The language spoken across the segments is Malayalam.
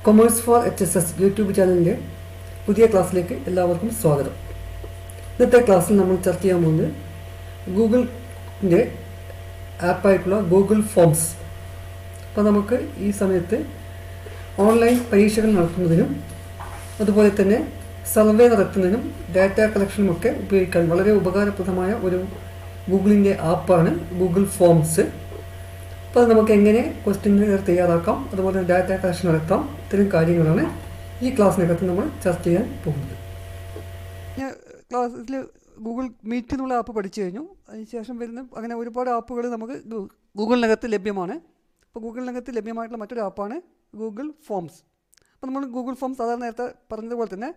കൊമേഴ്സ് ഫോർ HSS യൂട്യൂബ് ചാനലിൻ്റെ പുതിയ ക്ലാസ്സിലേക്ക് എല്ലാവർക്കും സ്വാഗതം. ഇന്നത്തെ ക്ലാസ്സിൽ നമ്മൾ ചർച്ച ചെയ്യാൻ പോകുന്നത് ഗൂഗിളിൻ്റെ ആപ്പായിട്ടുള്ള ഗൂഗിൾ ഫോംസ്. അപ്പോൾ നമുക്ക് ഈ സമയത്ത് ഓൺലൈൻ പരീക്ഷകൾ നടത്തുന്നതിനും അതുപോലെ തന്നെ സർവേ നടത്തുന്നതിനും ഡാറ്റ കളക്ഷനുമൊക്കെ ഉപയോഗിക്കാൻ വളരെ ഉപകാരപ്രദമായ ഒരു ഗൂഗിളിൻ്റെ ആപ്പാണ് ഗൂഗിൾ ഫോംസ്. അപ്പോൾ നമുക്ക് എങ്ങനെ ക്വസ്റ്റ്യനുകൾ തയ്യാറാക്കാം, അതുപോലെ ഡാറ്റ കളക്ഷൻ നടത്താം, ഇത്തരം കാര്യങ്ങളാണ് ഈ ക്ലാസ്സിനകത്ത് നമ്മൾ ചർച്ച ചെയ്യാൻ പോകുന്നത്. ക്ലാസ്സിൽ ഗൂഗിൾ മീറ്റ് എന്നുള്ള ആപ്പ് പഠിച്ചു കഴിഞ്ഞു. അതിനുശേഷം വരുന്ന അങ്ങനെ ഒരുപാട് ആപ്പുകൾ നമുക്ക് ഗൂഗിളിനകത്ത് ലഭ്യമാണ്. അപ്പോൾ ഗൂഗിളിനകത്ത് ലഭ്യമായിട്ടുള്ള മറ്റൊരു ആപ്പാണ് ഗൂഗിൾ ഫോംസ്. അപ്പോൾ നമ്മൾ ഗൂഗിൾ ഫോംസ് സാധാരണ നേരത്തെ പറഞ്ഞതുപോലെ തന്നെ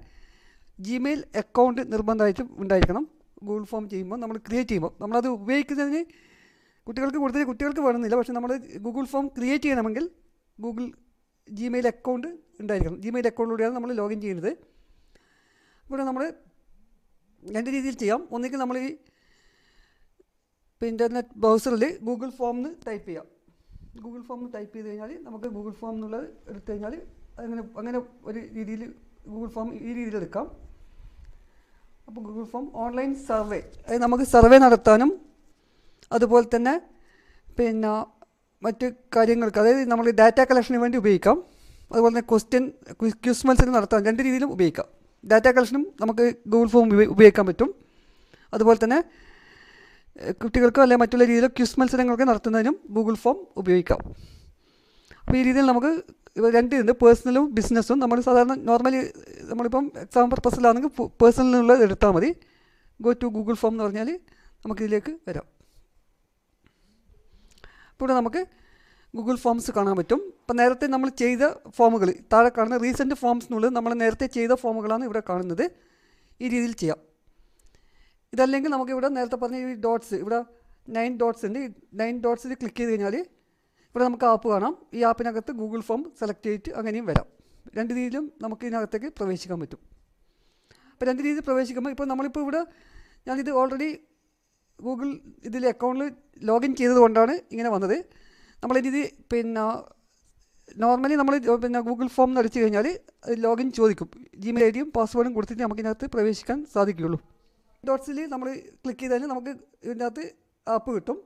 ജിമെയിൽ അക്കൗണ്ട് നിർബന്ധമായിട്ടും ഉണ്ടായിരിക്കണം. ഗൂഗിൾ ഫോം ചെയ്യുമ്പോൾ നമ്മൾ ക്രിയേറ്റ് ചെയ്യുമ്പോൾ നമ്മളത് ഉപയോഗിക്കുന്നതിന് കുട്ടികൾക്ക് വേണമെന്നില്ല. പക്ഷേ നമ്മൾ ഗൂഗിൾ ഫോം ക്രിയേറ്റ് ചെയ്യണമെങ്കിൽ ഗൂഗിൾ ജിമെയിൽ അക്കൗണ്ട് ഉണ്ടായിരിക്കണം. ജിമെയിൽ അക്കൗണ്ടിലൂടെയാണ് നമ്മൾ ലോഗിൻ ചെയ്യുന്നത്. ഇവിടെ നമ്മൾ രണ്ട് രീതിയിൽ ചെയ്യാം. ഒന്നുകിൽ നമ്മൾ ഈ ഇൻ്റർനെറ്റ് ബ്രൗസറിൽ ഗൂഗിൾ ഫോം എന്ന് ടൈപ്പ് ചെയ്യാം. ഗൂഗിൾ ഫോം ടൈപ്പ് ചെയ്ത് കഴിഞ്ഞാൽ നമുക്ക് ഗൂഗിൾ ഫോം എന്നുള്ളത് എടുത്തു കഴിഞ്ഞാൽ അങ്ങനെ ഒരു രീതിയിൽ ഗൂഗിൾ ഫോം ഈ രീതിയിൽ എടുക്കാം. അപ്പോൾ ഗൂഗിൾ ഫോം ഓൺലൈൻ സർവേ, അത് നമുക്ക് സർവേ നടത്താനും അതുപോലെ തന്നെ മറ്റ് കാര്യങ്ങൾക്ക്, അതായത് നമ്മൾ ഡാറ്റ കളക്ഷന് വേണ്ടി ഉപയോഗിക്കാം. അതുപോലെ തന്നെ ക്വിസ് മത്സരം നടത്താൻ രണ്ട് രീതിയിലും ഉപയോഗിക്കാം. ഡാറ്റ കളക്ഷനും നമുക്ക് ഗൂഗിൾ ഫോം ഉപയോഗിക്കാൻ പറ്റും. അതുപോലെ തന്നെ കുട്ടികൾക്കോ അല്ലെങ്കിൽ മറ്റുള്ള രീതിയിൽ ക്വിസ് മത്സരങ്ങളൊക്കെ നടത്തുന്നതിനും ഗൂഗിൾ ഫോം ഉപയോഗിക്കാം. അപ്പോൾ ഈ രീതിയിൽ നമുക്ക് രണ്ട് ഇതുണ്ട്, പേഴ്സണലും ബിസിനസ്സും. നമ്മൾ സാധാരണ നോർമലി നമ്മളിപ്പം എക്സാം പർപ്പസിലാണെങ്കിൽ പേഴ്സണലിനുള്ളത് എടുത്താൽ മതി. ഗോ ടു ഗൂഗിൾ ഫോം എന്ന് പറഞ്ഞാൽ നമുക്കിതിലേക്ക് വരാം. ഇപ്പോൾ ഇവിടെ നമുക്ക് ഗൂഗിൾ ഫോംസ് കാണാൻ പറ്റും. അപ്പോൾ നേരത്തെ നമ്മൾ ചെയ്ത ഫോമുകൾ താഴെ കാണുന്ന റീസെൻറ്റ് ഫോംസ് എന്നുള്ളത് നമ്മൾ നേരത്തെ ചെയ്ത ഫോമുകളാണ് ഇവിടെ കാണുന്നത്. ഈ രീതിയിൽ ചെയ്യാം. ഇതല്ലെങ്കിൽ നമുക്കിവിടെ നേരത്തെ പറഞ്ഞ ഈ ഡോട്ട്സ്, ഇവിടെ 9 ഡോട്ട്സ് ഉണ്ട്. ഈ 9 ഡോട്ട്സിൽ ക്ലിക്ക് ചെയ്ത് കഴിഞ്ഞാൽ ഇവിടെ നമുക്ക് ആപ്പ് കാണാം. ഈ ആപ്പിനകത്ത് ഗൂഗിൾ ഫോം സെലക്ട് ചെയ്തിട്ട് അങ്ങനെയും വരാം. രണ്ട് രീതിയിലും നമുക്ക് ഇതിനകത്തേക്ക് പ്രവേശിക്കാൻ പറ്റും. അപ്പോൾ രണ്ട് രീതിയിൽ പ്രവേശിക്കുമ്പോൾ ഇപ്പോൾ നമ്മളിപ്പോൾ ഇവിടെ ഞാനിത് ഓൾറെഡി ഗൂഗിൾ ഇതിൽ അക്കൗണ്ടിൽ ലോഗിൻ ചെയ്തത് കൊണ്ടാണ് ഇങ്ങനെ വന്നത്. നമ്മളിത് നോർമലി നമ്മൾ ഗൂഗിൾ ഫോം അടിച്ചു കഴിഞ്ഞാൽ ലോഗിൻ ചോദിക്കും. ജിമെയിൽ ഐഡിയും പാസ്വേഡും കൊടുത്തിട്ട് നമുക്കിതിനകത്ത് പ്രവേശിക്കാൻ സാധിക്കുകയുള്ളൂ. ഡോട്ട്സിൽ നമ്മൾ ക്ലിക്ക് ചെയ്താൽ നമുക്ക് ഇതിനകത്ത് ആപ്പ് കിട്ടും.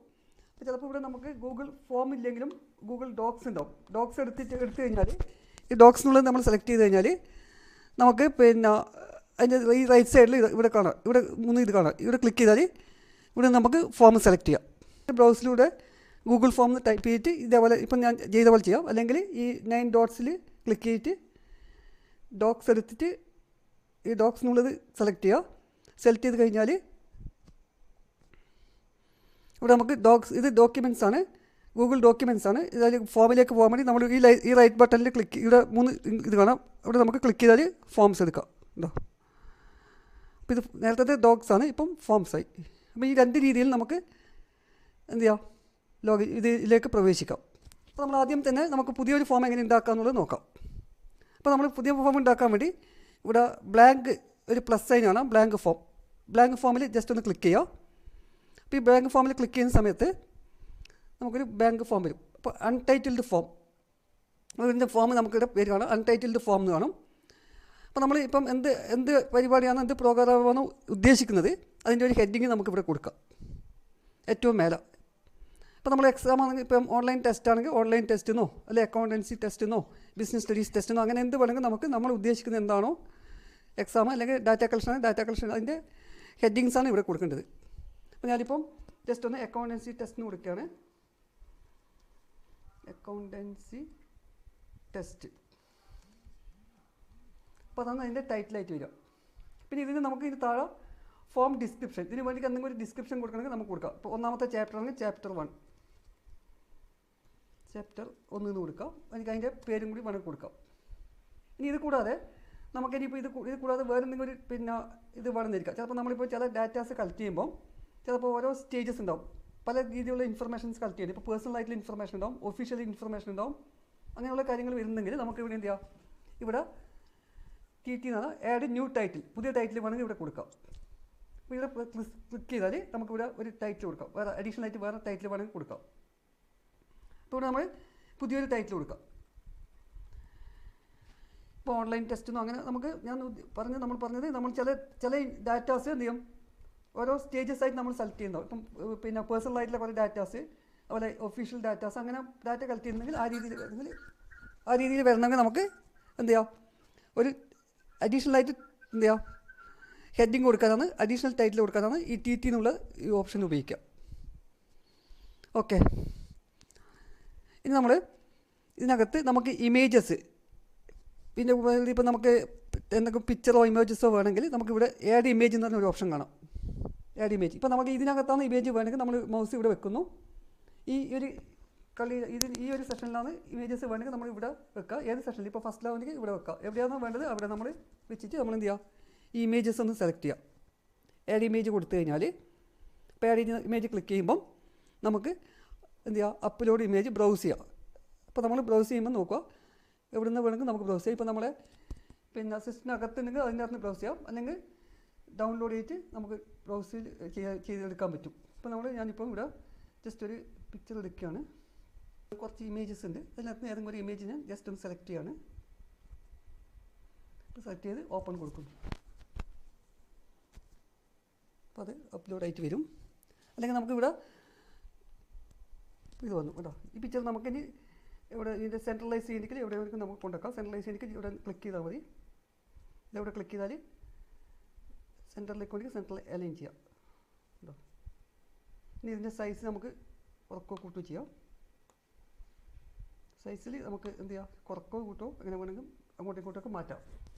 ചിലപ്പോൾ ഇവിടെ നമുക്ക് ഗൂഗിൾ ഫോം ഇല്ലെങ്കിലും ഗൂഗിൾ ഡോക്സ് ഉണ്ടാവും. ഡോക്സ് എടുത്തു കഴിഞ്ഞാൽ ഈ ഡോക്സ് എന്നുള്ളത് നമ്മൾ സെലക്ട് ചെയ്ത് കഴിഞ്ഞാൽ നമുക്ക് അതിൻ്റെ ഈ റൈറ്റ് സൈഡിൽ ഇവിടെ കാണാം. ഇവിടെ 3 ഇത് കാണാം. ഇവിടെ ക്ലിക്ക് ചെയ്താൽ ഇവിടെ നമുക്ക് ഫോം സെലക്ട് ചെയ്യാം. ബ്രൗസിലൂടെ ഗൂഗിൾ ഫോം ടൈപ്പ് ചെയ്തിട്ട് ഇതേപോലെ ഇപ്പം ഞാൻ ചെയ്ത പോലെ ചെയ്യാം. അല്ലെങ്കിൽ ഈ 9 ഡോട്ട്സിൽ ക്ലിക്ക് ചെയ്തിട്ട് ഡോക്സ് എടുത്തിട്ട് ഈ ഡോക്സ് എന്നുള്ളത് സെലക്ട് ചെയ്യുക. സെലക്ട് ചെയ്ത് കഴിഞ്ഞാൽ ഇവിടെ നമുക്ക് ഇത് ഡോക്യുമെൻറ്റ്സ് ആണ്, ഗൂഗിൾ ഡോക്യുമെൻറ്റ്സ് ആണ്. ഇതിൽ ഫോമിലേക്ക് പോകാൻ വേണ്ടി നമ്മൾ ഈ റൈറ്റ് ബട്ടണിൽ ഇവിടെ 3 ഇത് കാണാം. ഇവിടെ നമുക്ക് ക്ലിക്ക് ചെയ്താൽ ഫോംസ് എടുക്കാം. ഉണ്ടോ? അപ്പോൾ ഇത് നേരത്തെ ഡോക്സ് ആണ്, ഇപ്പം ഫോംസ് ആയി. അപ്പോൾ ഈ രണ്ട് രീതിയിൽ നമുക്ക് എന്ത് ചെയ്യാം, ഇതിലേക്ക് പ്രവേശിക്കാം. അപ്പോൾ നമ്മൾ ആദ്യം തന്നെ നമുക്ക് പുതിയൊരു ഫോം എങ്ങനെ ഉണ്ടാക്കാം എന്നുള്ളത് നോക്കാം. അപ്പോൾ നമ്മൾ പുതിയ ഫോം ഉണ്ടാക്കാൻ വേണ്ടി ഇവിടെ ബ്ലാങ്ക് ഒരു പ്ലസ് സൈൻ ആണ്, ബ്ലാങ്ക് ഫോം. ബ്ലാങ്ക് ഫോമിൽ ജസ്റ്റ് ഒന്ന് ക്ലിക്ക് ചെയ്യുക. അപ്പോൾ ഈ ബ്ലാങ്ക് ഫോമിൽ ക്ലിക്ക് ചെയ്യുന്ന സമയത്ത് നമുക്കൊരു ബ്ലാങ്ക് ഫോം വരും. അപ്പോൾ അൺടൈറ്റിൽഡ് ഫോം, ഇതിൻ്റെ ഫോം നമുക്കിവിടെ പേര് കാണാം, അൺടൈറ്റിൽഡ് ഫോം എന്ന് കാണും. അപ്പോൾ നമ്മൾ ഇപ്പം എന്ത് പരിപാടിയാണ്, എന്ത് പ്രോഗ്രാമാണ് ഉദ്ദേശിക്കുന്നത്, അതിൻ്റെ ഒരു ഹെഡിങ് നമുക്കിവിടെ കൊടുക്കാം ഏറ്റവും മേലെ. ഇപ്പോൾ നമ്മൾ എക്സാം ആണെങ്കിൽ ഇപ്പം ഓൺലൈൻ ടെസ്റ്റ് ആണെങ്കിൽ ഓൺലൈൻ ടെസ്റ്റെന്നോ അല്ലെങ്കിൽ അക്കൗണ്ടൻസി ടെസ്റ്റെന്നോ ബിസിനസ് സ്റ്റഡീസ് ടെസ്റ്റെന്നോ അങ്ങനെ എന്ത് വേണമെങ്കിൽ നമുക്ക് നമ്മൾ ഉദ്ദേശിക്കുന്നത് എന്താണോ എക്സാം അല്ലെങ്കിൽ ഡാറ്റ കളക്ഷൻ അതിൻ്റെ ഹെഡിങ്സാണ് ഇവിടെ കൊടുക്കേണ്ടത്. അപ്പോൾ ഞാനിപ്പം ജസ്റ്റ് ഒന്ന് അക്കൗണ്ടൻസി ടെസ്റ്റിന് കൊടുക്കുകയാണ്. അക്കൗണ്ടൻസി ടെസ്റ്റ്, അപ്പോൾ അതാണ് അതിൻ്റെ ടൈറ്റിലായിട്ട് വരിക. പിന്നെ ഇതിന് നമുക്ക് ഇതിന് താഴെ ഫോം ഡിസ്ക്രിപ്ഷൻ, ഇതിന് വേണ്ടി എന്തെങ്കിലും ഒരു ഡിസ്ക്രിപ്ഷൻ കൊടുക്കണമെങ്കിൽ നമുക്ക് കൊടുക്കാം. ഇപ്പോൾ ഒന്നാമത്തെ ചാപ്റ്റർ ആണെങ്കിൽ ചാപ്റ്റർ 1 എന്ന് കൊടുക്കാം. എനിക്ക് അതിൻ്റെ പേരും കൂടി വേണമെങ്കിൽ കൊടുക്കാം. ഇനി ഇത് കൂടാതെ നമുക്കിനിയിപ്പോൾ ഇത് കൂടാതെ വേറെ എന്തെങ്കിലും ഒരു ഇത് വേണമെന്നിരിക്കാം. ചിലപ്പോൾ നമ്മളിപ്പോൾ ചില ഡാറ്റാസ് കളക്ട് ചെയ്യുമ്പോൾ ചിലപ്പോൾ ഓരോ സ്റ്റേജസ് ഉണ്ടാവും, പല രീതിയിലുള്ള ഇൻഫർമേഷൻസ് കളക്ട് ചെയ്യുന്നത്. ഇപ്പോൾ പേഴ്സണൽ ആയിട്ടുള്ള ഇൻഫർമേഷൻ ഉണ്ടാവും, ഒഫീഷ്യൽ ഇൻഫർമേഷൻ ഉണ്ടാവും. അങ്ങനെയുള്ള കാര്യങ്ങൾ വരുന്നെങ്കിൽ നമുക്ക് ഇവിടെ എന്ത് ചെയ്യാം, ഇവിടെ TT എന്നാണ് ആഡ് ന്യൂ ടൈറ്റിൽ, പുതിയ ടൈറ്റിൽ വേണമെങ്കിൽ ഇവിടെ കൊടുക്കാം. അപ്പോൾ ഇവിടെ ക്ലിക്ക് ചെയ്താൽ നമുക്കിവിടെ ഒരു ടൈറ്റിൽ കൊടുക്കാം, വേറെ അഡീഷണൽ ആയിട്ട് വേറെ ടൈറ്റിൽ വേണമെങ്കിൽ കൊടുക്കാം. അപ്പോൾ ഇവിടെ നമ്മൾ പുതിയൊരു ടൈറ്റിൽ കൊടുക്കാം. ഇപ്പോൾ ഓൺലൈൻ ടെസ്റ്റൊന്നും അങ്ങനെ നമുക്ക് നമ്മൾ പറഞ്ഞത് നമ്മൾ ചില ഡാറ്റാസ് എന്ത് ചെയ്യും, ഓരോ സ്റ്റേജസ് ആയിട്ട് നമ്മൾ സെലക്ട് ചെയ്യുന്നു. ഇപ്പം പിന്നെ പേഴ്സണൽ ആയിട്ടുള്ള കുറേ ഡാറ്റാസ്, അതുപോലെ ഒഫീഷ്യൽ ഡാറ്റാസ്, അങ്ങനെ ഡാറ്റ കളക്ട് ചെയ്യുന്നെങ്കിൽ ആ രീതിയിൽ വരണമെങ്കിൽ നമുക്ക് എന്ത് ചെയ്യാം, ഒരു അഡീഷണൽ ആയിട്ട് എന്ത് ചെയ്യാം, ഹെഡിങ് കൊടുക്കാനാണ്, അഡീഷണൽ ടൈറ്റിൽ കൊടുക്കാനാണ് ഈ TT എന്നുള്ള ഈ ഓപ്ഷൻ ഉപയോഗിക്കുക. ഓക്കെ, ഇനി നമ്മൾ ഇതിനകത്ത് നമുക്ക് ഇമേജസ്, പിന്നെ ഇപ്പോൾ നമുക്ക് എന്തെങ്കിലും പിക്ചറോ ഇമേജസോ വേണമെങ്കിൽ നമുക്കിവിടെ ആഡ് ഇമേജ് എന്ന് പറഞ്ഞൊരു ഓപ്ഷൻ കാണാം. Add image. ഇപ്പോൾ നമുക്ക് ഇതിനകത്താണ് ഇമേജ് വേണമെങ്കിൽ നമ്മൾ മൗസ് ഇവിടെ വെക്കുന്നു. ഈ ഒരു സെഷനിലാണ് ഇമേജസ് വേണമെങ്കിൽ നമ്മൾ ഇവിടെ വെക്കുക. ഏത് സെഷനിൽ, ഇപ്പോൾ ഫസ്റ്റ് ലെവലിൽ ഇവിടെ വെക്കുക. എവിടെയാണോ വേണ്ടത് അവിടെ നമ്മൾ വെച്ചിട്ട് നമ്മൾ എന്ത് ചെയ്യുക, ഈ ഇമേജസ് ഒന്ന് സെലക്ട് ചെയ്യുക. ആഡ് ഇമേജ് കൊടുത്തു കഴിഞ്ഞാൽ, ഇപ്പോൾ ആഡ് ഇമേജ് ക്ലിക്ക് ചെയ്യുമ്പം നമുക്ക് എന്ത് ചെയ്യുക, അപ്ലോഡ് ഇമേജ് ബ്രൗസ് ചെയ്യാം. അപ്പോൾ നമ്മൾ ബ്രൗസ് ചെയ്യുമ്പോൾ നോക്കുക, എവിടെ നിന്ന് വേണമെങ്കിൽ നമുക്ക് ബ്രൗസ് ചെയ്യാം. ഇപ്പോൾ നമ്മളെ പിന്നെ സിസ്റ്റത്തിനകത്തുണ്ടെങ്കിൽ അതിൻ്റെ അകത്ത് ബ്രൗസ് ചെയ്യാം, അല്ലെങ്കിൽ ഡൗൺലോഡ് ചെയ്തിട്ട് നമുക്ക് ബ്രൗസ് ചെയ്തെടുക്കാൻ പറ്റും. ഇപ്പോൾ ഞാനിപ്പോൾ ഇവിടെ ജസ്റ്റ് ഒരു പിക്ചർ എടുക്കുകയാണ്. കുറച്ച് ഇമേജസ് ഉണ്ട്, അതിനകത്ത് ഏതെങ്കിലും ഒരു ഇമേജ് ഞാൻ ജസ്റ്റ് ഒന്ന് സെലക്ട് ചെയ്യാണ്. ഇപ്പോൾ സെലക്ട് ചെയ്ത് ഓപ്പൺ കൊടുക്കുന്നു. അപ്പോൾ അത് അപ്ലോഡ് ആയിട്ട് വരും. അല്ലെങ്കിൽ നമുക്കിവിടെ ഇത് വന്നു കേട്ടോ. ഈ പിക്ചർ നമുക്കിനി ഇവിടെ ഇതിൻ്റെ സെൻട്രലൈസ് ചെയ്യണമെങ്കിൽ എവിടെ വേണമെങ്കിലും നമുക്ക് കൊണ്ടുവെക്കാം. സെൻട്രലൈസ് ചെയ്യണമെങ്കിൽ ഇവിടെ ക്ലിക്ക് ചെയ്താൽ മതി. ഇതെവിടെ ക്ലിക്ക് ചെയ്താൽ സെൻറ്ററിലേക്ക് വേണമെങ്കിൽ സെൻറ്ററിൽ അലൈൻ ചെയ്യാം കേട്ടോ. ഇനി ഇതിൻ്റെ സൈസ് നമുക്ക് കുറക്കോ കൂട്ടോ ചെയ്യാം. സൈസിൽ നമുക്ക് എന്ത് ചെയ്യാം, കുറക്കോ കൂട്ടോ അങ്ങനെ വേണമെങ്കിൽ അങ്ങോട്ടും ഇങ്ങോട്ടൊക്കെ മാറ്റാം.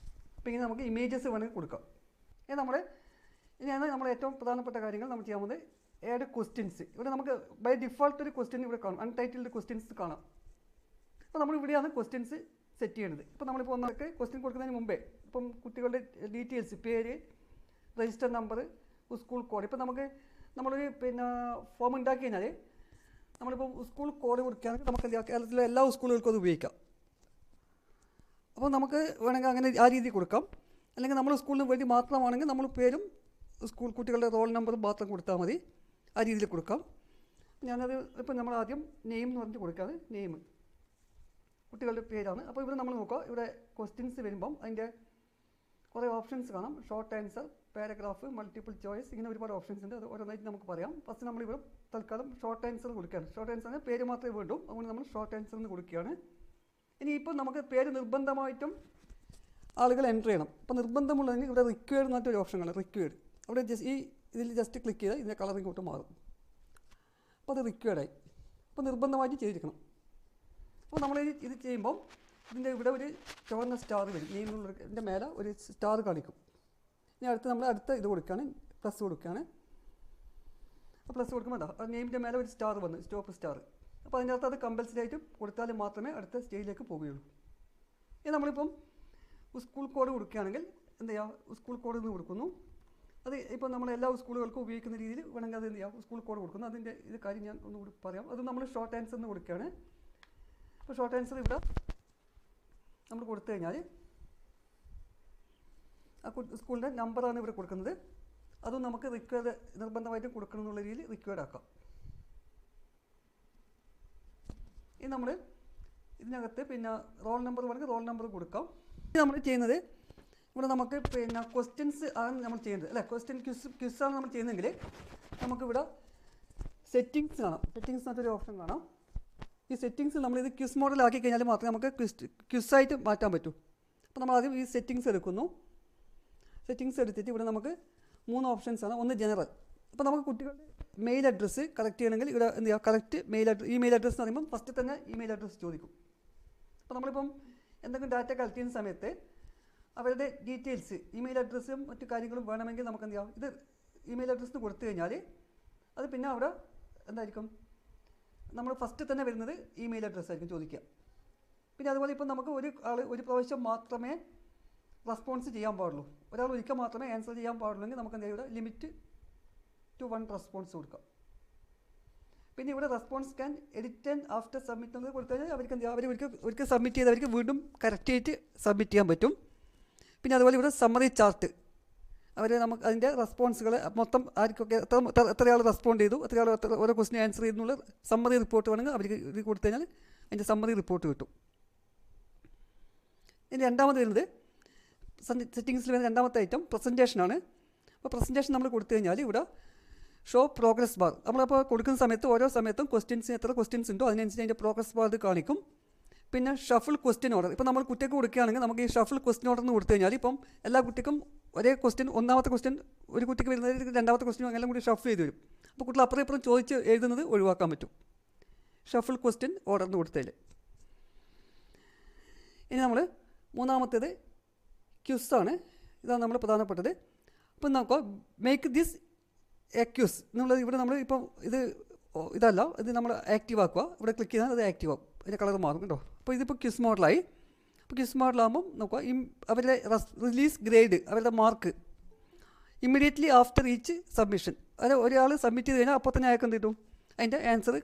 അപ്പോൾ ഇങ്ങനെ നമുക്ക് ഇമേജസ് വേണമെങ്കിൽ കൊടുക്കാം. ഇനിയാണ് നമ്മൾ ഏറ്റവും പ്രധാനപ്പെട്ട കാര്യങ്ങൾ നമ്മൾ ചെയ്യാൻ പോകുന്നത് ആഡ് ക്വസ്റ്റ്യൻസ്. ഇവിടെ നമുക്ക് ബൈ ഡിഫോൾട്ട് ഒരു ക്വസ്റ്റ്യൻ ഇവിടെ കാണും, അൺടൈറ്റിൽഡ് ക്വസ്റ്റ്യൻസ് കാണാം. അപ്പോൾ നമ്മൾ ഇവിടെയാണ് ക്വസ്റ്റ്യൻസ് സെറ്റ് ചെയ്യേണ്ടത്. ഇപ്പോൾ നമ്മളിപ്പോൾ ഒന്നൊക്കെ ക്വസ്റ്റ്യൻ കൊടുക്കുന്നതിന് മുമ്പേ ഇപ്പം കുട്ടികളുടെ ഡീറ്റെയിൽസ്, പേര്, രജിസ്റ്റർ നമ്പർ, സ്കൂൾ കോഡ്. ഇപ്പോൾ നമ്മളൊരു പിന്നെ ഫോം ഉണ്ടാക്കി കഴിഞ്ഞാൽ നമ്മളിപ്പോൾ സ്കൂൾ കോഡ് കൊടുക്കുകയാണെങ്കിൽ നമുക്ക് കേരളത്തിലെ എല്ലാ സ്കൂളുകൾക്കും അത് ഉപയോഗിക്കാം. അപ്പോൾ നമുക്ക് വേണമെങ്കിൽ അങ്ങനെ ആ രീതിയിൽ കൊടുക്കാം. അല്ലെങ്കിൽ നമ്മൾ സ്കൂളിന് വേണ്ടി മാത്രമാണെങ്കിൽ നമ്മൾ പേരും സ്കൂൾ കുട്ടികളുടെ റോൾ നമ്പറും മാത്രം കൊടുത്താൽ മതി, ആ രീതിയിൽ കൊടുക്കാം. ഞാനത് ഇപ്പം നമ്മൾ ആദ്യം നെയിം എന്ന് പറഞ്ഞിട്ട് കൊടുക്കുകയാണ്. നെയിം കുട്ടികളുടെ പേരാണ്. അപ്പോൾ ഇവിടെ നമ്മൾ നോക്കുക, ഇവിടെ ക്വസ്റ്റ്യൻസ് വരുമ്പം അതിൻ്റെ കുറേ ഓപ്ഷൻസ് കാണാം. Short answer, paragraph, multiple choice, ഇങ്ങനെ ഒരുപാട് ഓപ്ഷൻസ് ഉണ്ട്. അത് ഓരോന്നായിട്ട് നമുക്ക് പറയാം. ഫസ്റ്റ് നമ്മളിവിടെ തൽക്കാലം ഷോർട്ട് ആൻസർ കൊടുക്കുകയാണ്. ഷോർട്ട് ആൻസറിന് പേര് മാത്രമേ വേണ്ടൂ, അതുകൊണ്ട് നമ്മൾ ഷോർട്ട് ആൻസർ എന്ന് കൊടുക്കുകയാണ്. ഇനിയിപ്പോൾ നമുക്ക് പേര് നിർബന്ധമായിട്ടും ആളുകൾ എൻ്റർ ചെയ്യണം. അപ്പോൾ നിർബന്ധമുള്ളതെങ്കിൽ ഇവിടെ റിക്വയർഡ് എന്ന് പറഞ്ഞൊരു ഓപ്ഷൻ കാണാം. റിക്വയർഡ് അവിടെ ഇതിൽ ജസ്റ്റ് ക്ലിക്ക് ചെയ്താൽ ഇതിൻ്റെ കളർ ഇങ്ങോട്ട് മാറും. അപ്പോൾ അത് റിക്വയർഡായി. അപ്പോൾ നിർബന്ധമായിട്ട് ചെയ്തിരിക്കണം. അപ്പോൾ നമ്മൾ ഇത് ചെയ്യുമ്പം ഇതിൻ്റെ ഇവിടെ ഒരു ചുവന്ന സ്റ്റാർ വരും. ഇതിൻ്റെ മേലെ ഒരു സ്റ്റാർ കാണിക്കും. ഇനി അടുത്ത ഇത് കൊടുക്കുകയാണ്, പ്ലസ് കൊടുക്കുകയാണ്. അപ്പോൾ പ്ലസ് കൊടുക്കുമ്പോൾ ആ നെയിമിൻ്റെ മേലെ ഒരു സ്റ്റാർ വന്നു, സ്റ്റോപ്പ് സ്റ്റാർ. അപ്പോൾ അതിൻ്റെ അകത്ത് അത് കമ്പൽസറി ആയിട്ട് കൊടുത്താൽ മാത്രമേ അടുത്ത സ്റ്റേജിലേക്ക് പോവുകയുള്ളൂ. ഇനി നമ്മളിപ്പം സ്കൂൾ കോഡ് കൊടുക്കുകയാണെങ്കിൽ എന്ത് ചെയ്യുക, സ്കൂൾ കോഡ് എന്ന് കൊടുക്കുന്നു. അത് ഇപ്പോൾ നമ്മൾ എല്ലാ സ്കൂളുകൾക്കും ഉപയോഗിക്കുന്ന രീതിയിൽ വേണമെങ്കിൽ അത് എന്ത് ചെയ്യാം, സ്കൂൾ കോഡ് കൊടുക്കുന്നു. അതിൻ്റെ ഇത് കാര്യം ഞാൻ ഒന്നുകൂടി പറയാം. അത് നമ്മൾ ഷോർട്ട് ആൻസർ എന്ന് കൊടുക്കുകയാണ്. അപ്പോൾ ഷോർട്ട് ആൻസർ ഇവിടെ നമ്മൾ കൊടുത്തു കഴിഞ്ഞാൽ ആ സ്കൂളിൻ്റെ നമ്പറാണ് ഇവിടെ കൊടുക്കുന്നത്. അതും നമുക്ക് റിക്വയർഡ് നിർബന്ധമായിട്ടും കൊടുക്കണം എന്നുള്ള രീതിയിൽ റിക്വയർഡ് ആക്കാം. ഇനി നമ്മൾ ഇതിനകത്ത് പിന്നെ റോൾ നമ്പർ വേണമെങ്കിൽ റോൾ നമ്പർ കൊടുക്കാം. ഇത് നമ്മൾ ചെയ്യുന്നത് ഇവിടെ നമുക്ക് പിന്നെ ക്വസ്റ്റ്യൻസ് ആണ് നമ്മൾ ചെയ്യുന്നത് അല്ലേ. ക്വിസാണ് നമ്മൾ ചെയ്യുന്നതെങ്കിൽ നമുക്കിവിടെ സെറ്റിങ്സ് കാണാം. സെറ്റിങ്സ് എന്നൊരു ഓപ്ഷൻ കാണാം. ഈ സെറ്റിങ്സ് നമ്മളിത് ക്വിസ് മോഡലാക്കി കഴിഞ്ഞാൽ മാത്രമേ നമുക്ക് ക്വിസായിട്ട് മാറ്റാൻ പറ്റൂ. അപ്പോൾ നമ്മൾ ആദ്യം ഈ സെറ്റിങ്സ് എടുക്കുന്നു. സെറ്റിങ്സ് എടുത്തിട്ട് ഇവിടെ നമുക്ക് 3 ഓപ്ഷൻസാണ്. ഒന്ന് ജനറൽ. അപ്പോൾ നമുക്ക് കുട്ടികളുടെ മെയിൽ അഡ്രസ്സ് കറക്റ്റ് ചെയ്യണമെങ്കിൽ ഇവിടെ എന്ത് ചെയ്യുക, കറക്റ്റ് ഇമെയിൽ അഡ്രസ്സ് എന്ന് പറയുമ്പോൾ ഫസ്റ്റ് തന്നെ ഇമെയിൽ അഡ്രസ്സ് ചോദിക്കും. അപ്പോൾ നമ്മളിപ്പം എന്തെങ്കിലും ഡാറ്റ കളക്ട് ചെയ്യുന്ന സമയത്ത് അവരുടെ ഡീറ്റെയിൽസ്, ഇമെയിൽ അഡ്രസ്സും മറ്റു കാര്യങ്ങളും വേണമെങ്കിൽ നമുക്ക് എന്ത് ചെയ്യാം, ഇത് ഇമെയിൽ അഡ്രസ്സ് കൊടുത്തു കഴിഞ്ഞാൽ അത് പിന്നെ അവിടെ എന്തായിരിക്കും, നമ്മൾ ഫസ്റ്റ് തന്നെ വരുന്നത് ഇമെയിൽ അഡ്രസ്സായിരിക്കും ചോദിക്കുക. പിന്നെ അതുപോലെ ഇപ്പം നമുക്ക് ഒരു പ്രാവശ്യം മാത്രമേ റെസ്പോൺസ് ചെയ്യാൻ പാടുള്ളൂ. ഒരാൾ ഒരിക്കൽ മാത്രമേ ആൻസർ ചെയ്യാൻ പാടുള്ളൂങ്കിൽ നമുക്ക് എന്താ ഇവിടെ ലിമിറ്റ് ടു 1 റെസ്പോൺസ് കൊടുക്കാം. പിന്നെ ഇവിടെ response can edit and after submit എന്നത് കൊടുത്തു കഴിഞ്ഞാൽ അവർക്ക് എന്ത് ചെയ്യാം, ഒരിക്കൽ സബ്മിറ്റ് ചെയ്ത് അവർക്ക് വീണ്ടും കറക്റ്റ് ആയിട്ട് സബ്മിറ്റ് ചെയ്യാൻ പറ്റും. പിന്നെ അതുപോലെ ഇവിടെ സമ്മറി ചാർട്ട്, നമുക്ക് അതിൻ്റെ റെസ്പോൺസുകൾ മൊത്തം ആർക്കൊക്കെ എത്ര ആൾ റെസ്പോണ്ട് ചെയ്തു, എത്ര ആൾ ഓരോ ക്വസ്റ്റിന് ആൻസർ ചെയ്തെന്നുള്ള സമ്മറി റിപ്പോർട്ട് വേണമെങ്കിൽ അവർക്ക് ഇത് കൊടുത്തു കഴിഞ്ഞാൽ അതിൻ്റെ സമ്മറി റിപ്പോർട്ട് കിട്ടും. ഇനി രണ്ടാമത് വരുന്നത് സെറ്റിങ്സിൽ വരുന്ന രണ്ടാമത്തെ ഐറ്റം പ്രസൻറ്റേഷനാണ്. അപ്പോൾ പ്രസൻറ്റേഷൻ നമ്മൾ കൊടുത്തു കഴിഞ്ഞാൽ ഇവിടെ ഷോ പ്രോഗ്രസ് ബാർ, നമ്മളപ്പോൾ കൊടുക്കുന്ന സമയത്ത് ഓരോ സമയത്തും ക്വസ്റ്റ്യൻസിന് എത്ര ക്വസ്റ്റ്യൻസ് ഉണ്ടോ അതിനനുസരിച്ച് അതിൻ്റെ പ്രോഗ്രസ് ബാർ കാണിക്കും. പിന്നെ ഷഫിൾ ക്വസ്റ്റ്യൻ ഓർഡർ, ഇപ്പോൾ നമ്മൾ കുട്ടിക്ക് കൊടുക്കുകയാണെങ്കിൽ നമുക്ക് ഈ ഷഫിൾ ക്വസ്റ്റ്യൻ ഓർഡർ എന്ന് കൊടുത്തു കഴിഞ്ഞാൽ ഇപ്പം എല്ലാ കുട്ടിക്കും ഒരേ ക്വസ്റ്റ്യൻ, ഒന്നാമത്തെ ക്വസ്റ്റ്യൻ ഒരു കുട്ടിക്ക് വരുന്നത് രണ്ടാമത്തെ ക്വസ്റ്റ്യൻ എല്ലാം കൂടി ഷഫിൾ ചെയ്ത് വരും. അപ്പോൾ കുട്ടികൾ അപ്പുറം ഇപ്പുറം ചോദിച്ച് എഴുതുന്നത് ഒഴിവാക്കാൻ പറ്റും ഷഫിൾ ക്വസ്റ്റ്യൻ ഓർഡർ എന്ന് കൊടുത്തതിൽ. ഇനി നമ്മൾ മൂന്നാമത്തേത് ക്യൂസാണ്. ഇതാണ് നമ്മൾ പ്രധാനപ്പെട്ടത്. അപ്പം നമുക്ക് മേക്ക് ദിസ് എ ക്യൂസ് എന്നുള്ളത് ഇവിടെ നമ്മൾ ഇപ്പം ഇതല്ല, ഇത് നമ്മൾ ആക്റ്റീവ് ആക്കുക. ഇവിടെ ക്ലിക്ക് ചെയ്താൽ അത് ആക്റ്റീവ് ആകും, അതിൻ്റെ കളർ മാറും കേട്ടോ. അപ്പോൾ ഇതിപ്പോൾ ക്യൂസ് മോഡലായി. അപ്പോൾ ക്യൂസ് മോഡലാകുമ്പം നോക്കുക അവരുടെ റിലീസ് ഗ്രേഡ്, അവരുടെ mark immediately after each submission, അത് ഒരാൾ സബ്മിറ്റ് ചെയ്ത് കഴിഞ്ഞാൽ അപ്പോൾ തന്നെ അയാൾക്ക് എന്ത് കിട്ടും, അതിൻ്റെ ആൻസർ,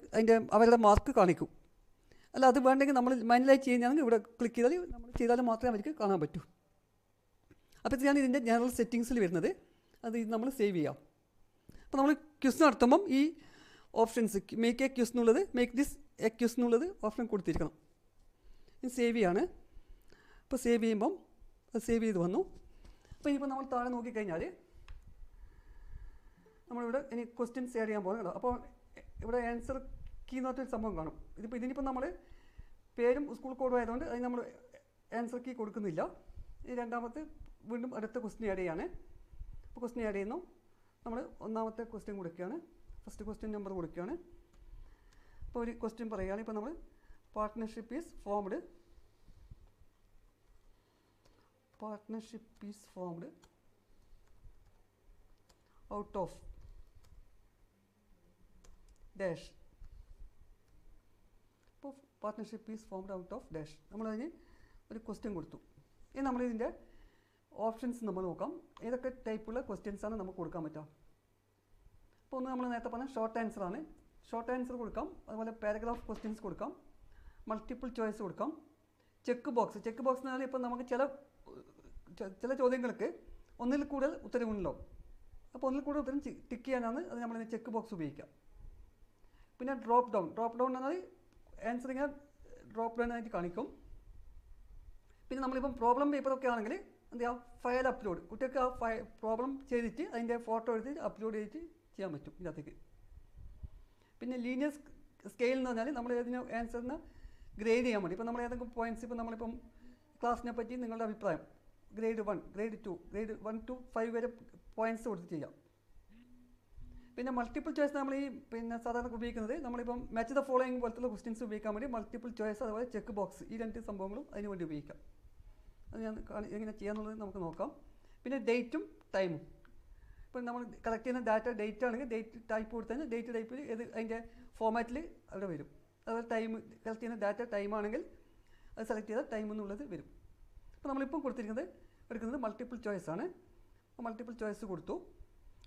അവരുടെ മാർക്ക് കാണിക്കും. അല്ല അത് വേണ്ടെങ്കിൽ നമ്മൾ മാനുവലായി ചെയ്യുന്നതാണെങ്കിൽ ഇവിടെ ക്ലിക്ക് ചെയ്താൽ നമ്മൾ ചെയ്താൽ മാത്രമേ അവർക്ക് കാണാൻ പറ്റൂ. അപ്പോൾ ഇതാണ് ഇതിൻ്റെ ജനറൽ സെറ്റിങ്സിൽ വരുന്നത്. അത് നമ്മൾ സേവ് ചെയ്യാം. അപ്പോൾ നമ്മൾ ക്യൂസ് നടത്തുമ്പം ഈ ഓപ്ഷൻസ് മേക്ക് എ ക്യൂസ് എന്നുള്ളത്, മേക്ക് ദിസ് എ ക്യൂസ് എന്നുള്ളത് ഓപ്ഷൻ കൊടുത്തിരിക്കണം. ഇത് സേവ് ചെയ്യാണ്. അപ്പോൾ സേവ് ചെയ്യുമ്പം അത് സേവ് ചെയ്ത് വന്നു. അപ്പോൾ ഇനിയിപ്പോൾ നമ്മൾ താഴെ നോക്കിക്കഴിഞ്ഞാൽ നമ്മളിവിടെ ഇനി ക്വസ്റ്റ്യൻസ് ആഡ് ചെയ്യാൻ പോകുന്നത്. അപ്പോൾ ഇവിടെ ആൻസർ കീ എന്ന് പറഞ്ഞൊരു സംഭവം കാണും. ഇതിനിപ്പോൾ നമ്മൾ പേരും സ്കൂൾ കോഡും ആയതുകൊണ്ട് അതിന് നമ്മൾ ആൻസർ കീ കൊടുക്കുന്നില്ല. ഈ രണ്ടാമത്തെ വീണ്ടും അടുത്ത ക്വസ്റ്റ്യൻ ആഡ് ചെയ്യാണ്. അപ്പോൾ ക്വസ്റ്റ്യൻ ആഡ് ചെയ്യുന്നു. നമ്മൾ ഒന്നാമത്തെ ക്വസ്റ്റ്യൻ കൊടുക്കുകയാണ്, ഫസ്റ്റ് ക്വസ്റ്റ്യൻ നമ്പർ കൊടുക്കുകയാണ്. അപ്പോൾ ഒരു ക്വസ്റ്റ്യൻ പറയുകയാണ്. ഇപ്പോൾ നമ്മൾ partnership is formed out of dash. ഇപ്പോൾ partnership is formed out of dash, നമ്മളതിന് ഒരു ക്വസ്റ്റ്യൻ കൊടുത്തു. ഇനി നമ്മളിതിൻ്റെ ഓപ്ഷൻസ് നമ്മൾ നോക്കാം. ഏതൊക്കെ ടൈപ്പുള്ള ക്വസ്റ്റ്യൻസാണ് നമുക്ക് കൊടുക്കാൻ പറ്റുക. അപ്പോൾ ഒന്ന് നമ്മൾ നേരത്തെ പറഞ്ഞ ഷോർട്ട് ആൻസറാണ്. ഷോർട്ട് ആൻസർ കൊടുക്കാം, അതുപോലെ പാരഗ്രാഫ് ക്വസ്റ്റ്യൻസ് കൊടുക്കാം, മൾട്ടിപ്പിൾ ചോയ്സ് കൊടുക്കാം, ചെക്ക് ബോക്സ് എന്ന് പറഞ്ഞാൽ ഇപ്പോൾ നമുക്ക് ചില ചോദ്യങ്ങൾക്ക് ഒന്നിൽ കൂടുതൽ ഉത്തരവുണ്ടാവും. അപ്പോൾ ഒന്നിൽ കൂടുതൽ ഉത്തരം ടിക്ക് ചെയ്യാനാണ് അത് നമ്മൾ ചെക്ക് ബോക്സ് ഉപയോഗിക്കാം. പിന്നെ ഡ്രോപ്പ് ഡൗൺ എന്നാൽ ആൻസർ ഇങ്ങനെ ഡ്രോപ്പ് ഡൗൺ ആയിട്ട് കാണിക്കും. പിന്നെ നമ്മളിപ്പം പ്രോബ്ലം പേപ്പറൊക്കെ ആണെങ്കിൽ എന്ത് ചെയ്യാം, ഫയൽ അപ്ലോഡ്, കുട്ടികൾക്ക് ആ പ്രോബ്ലം ചെയ്തിട്ട് അതിൻ്റെ ഫോട്ടോ എടുത്ത് അപ്ലോഡ് ചെയ്തിട്ട് ചെയ്യാൻ പറ്റും ഇതിനകത്തേക്ക്. പിന്നെ ലീനിയർ സ്കെയിൽ എന്ന് പറഞ്ഞാൽ നമ്മൾ ഇതിന് ആൻസറിന് ഗ്രേഡ് ചെയ്യാൻ വേണ്ടി, ഇപ്പോൾ നമ്മൾ ഏതെങ്കിലും പോയിൻറ്റ്സ്, ഇപ്പോൾ നമ്മളിപ്പം ക്ലാസ്സിനെ പറ്റി നിങ്ങളുടെ അഭിപ്രായം ഗ്രേഡ് 1, ഗ്രേഡ് 2, ഗ്രേഡ് 1 to 5 വരെ പോയിൻറ്റ്സ് കൊടുത്ത് ചെയ്യാം. പിന്നെ മൾട്ടിപ്പിൾ ചോയ്സ് നമ്മൾ പിന്നെ സാധാരണ ഉപയോഗിക്കുന്നത് നമ്മളിപ്പം മാച്ച് ദ ഫോളോയിങ് പോലത്തുള്ള ക്വസ്റ്റ്യൻസ് ഉപയോഗിക്കാൻ വേണ്ടി മൾട്ടിപ്പിൾ ചോയ്സ് അതുപോലെ ചെക്ക് ബോക്സ്, ഈ രണ്ട് സംഭവങ്ങളും അതിന് വേണ്ടി ഉപയോഗിക്കാം. അത് ഞാൻ എങ്ങനെ ചെയ്യാന്നുള്ളത് നമുക്ക് നോക്കാം. പിന്നെ ഡേറ്റും ടൈമും, ഇപ്പം നമ്മൾ കളക്ട് ചെയ്യുന്ന ഡേറ്റ് ആണെങ്കിൽ ഡേറ്റ് ടൈപ്പ് കൊടുത്താൽ ഡേറ്റ് ടൈപ്പിൽ അതിൻ്റെ ഫോമാറ്റിൽ അവിടെ വരും. അതുപോലെ ടൈം കളക്ട് ചെയ്യുന്ന ടൈം ആണെങ്കിൽ അത് സെലക്ട് ചെയ്താൽ ടൈം എന്നുള്ളത് വരും. അപ്പോൾ നമ്മളിപ്പം എടുക്കുന്നത് മൾട്ടിപ്പിൾ ചോയ്സ് ആണ്. അപ്പോൾ മൾട്ടിപ്പിൾ ചോയ്സ് കൊടുത്തു.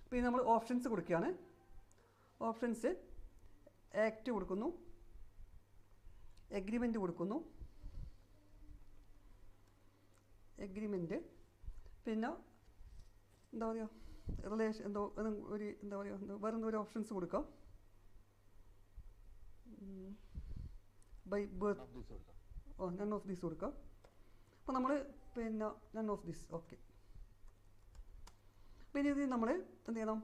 പിന്നെ നമ്മൾ ഓപ്ഷൻസ് കൊടുക്കുകയാണ്. ഓപ്ഷൻസ് ആക്ട് കൊടുക്കുന്നു, എഗ്രിമെൻ്റ് കൊടുക്കുന്നു, പിന്നെ എന്താ പറയുക റിലേഷൻ വേറെ ഓപ്ഷൻസ് കൊടുക്കാം. By birth none of these കൊടുക്കാം. അപ്പോൾ നമ്മൾ പിന്നെ നൺ ഓഫ് ദീസ് ഓക്കെ. പിന്നെ ഇത് നമ്മൾ എന്ത് ചെയ്യണം,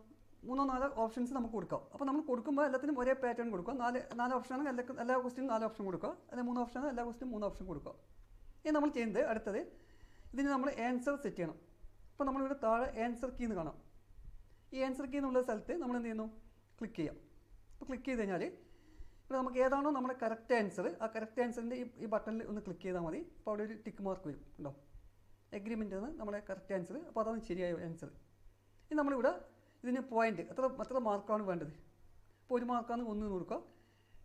3-4 ഓപ്ഷൻസ് നമുക്ക് കൊടുക്കാം. അപ്പോൾ നമ്മൾ കൊടുക്കുമ്പോൾ എല്ലാത്തിനും ഒരേ പാറ്റേൺ കൊടുക്കുക. 4 ഓപ്ഷനാണെങ്കിൽ എല്ലാ ക്വസ്റ്റിനും 4 ഓപ്ഷൻ കൊടുക്കുക. അല്ലെങ്കിൽ 3 ഓപ്ഷനാണെങ്കിൽ എല്ലാ ക്വസ്റ്റിനും 3 ഓപ്ഷൻ കൊടുക്കുക. ഇനി നമ്മൾ ചെയ്യുന്നത് അടുത്തത് ഇതിന് നമ്മൾ ആൻസർ സെറ്റ് ചെയ്യണം. അപ്പോൾ നമ്മളിവിടെ താഴെ ആൻസർ കീ എന്ന് കാണാം. ഈ ആൻസർ കീ എന്നുള്ള സ്ഥലത്ത് നമ്മൾ എന്ത് ചെയ്യുന്നു, ക്ലിക്ക് ചെയ്യാം. അപ്പോൾ ക്ലിക്ക് ചെയ്ത് കഴിഞ്ഞാൽ ഇവിടെ നമുക്ക് ഏതാണോ നമ്മുടെ കറക്റ്റ് ആൻസർ, ആ കറക്റ്റ് ആൻസറിൻ്റെ ഈ ബട്ടണിൽ ഒന്ന് ക്ലിക്ക് ചെയ്താൽ മതി. അപ്പോൾ അവിടെ ഒരു ടിക്ക് മാർക്ക് വരും, ഉണ്ടോ, എഗ്രിമെൻ്റ് ആണ് നമ്മുടെ കറക്റ്റ് ആൻസർ. അപ്പോൾ അതാണ് ശരിയായ ആൻസർ. ഇനി നമ്മളിവിടെ ഇതിന് പോയിൻ്റ് എത്ര മാർക്കാണ് വേണ്ടത്. ഇപ്പോൾ 1 മാർക്കാണെങ്കിൽ 1 കൊടുക്കുക,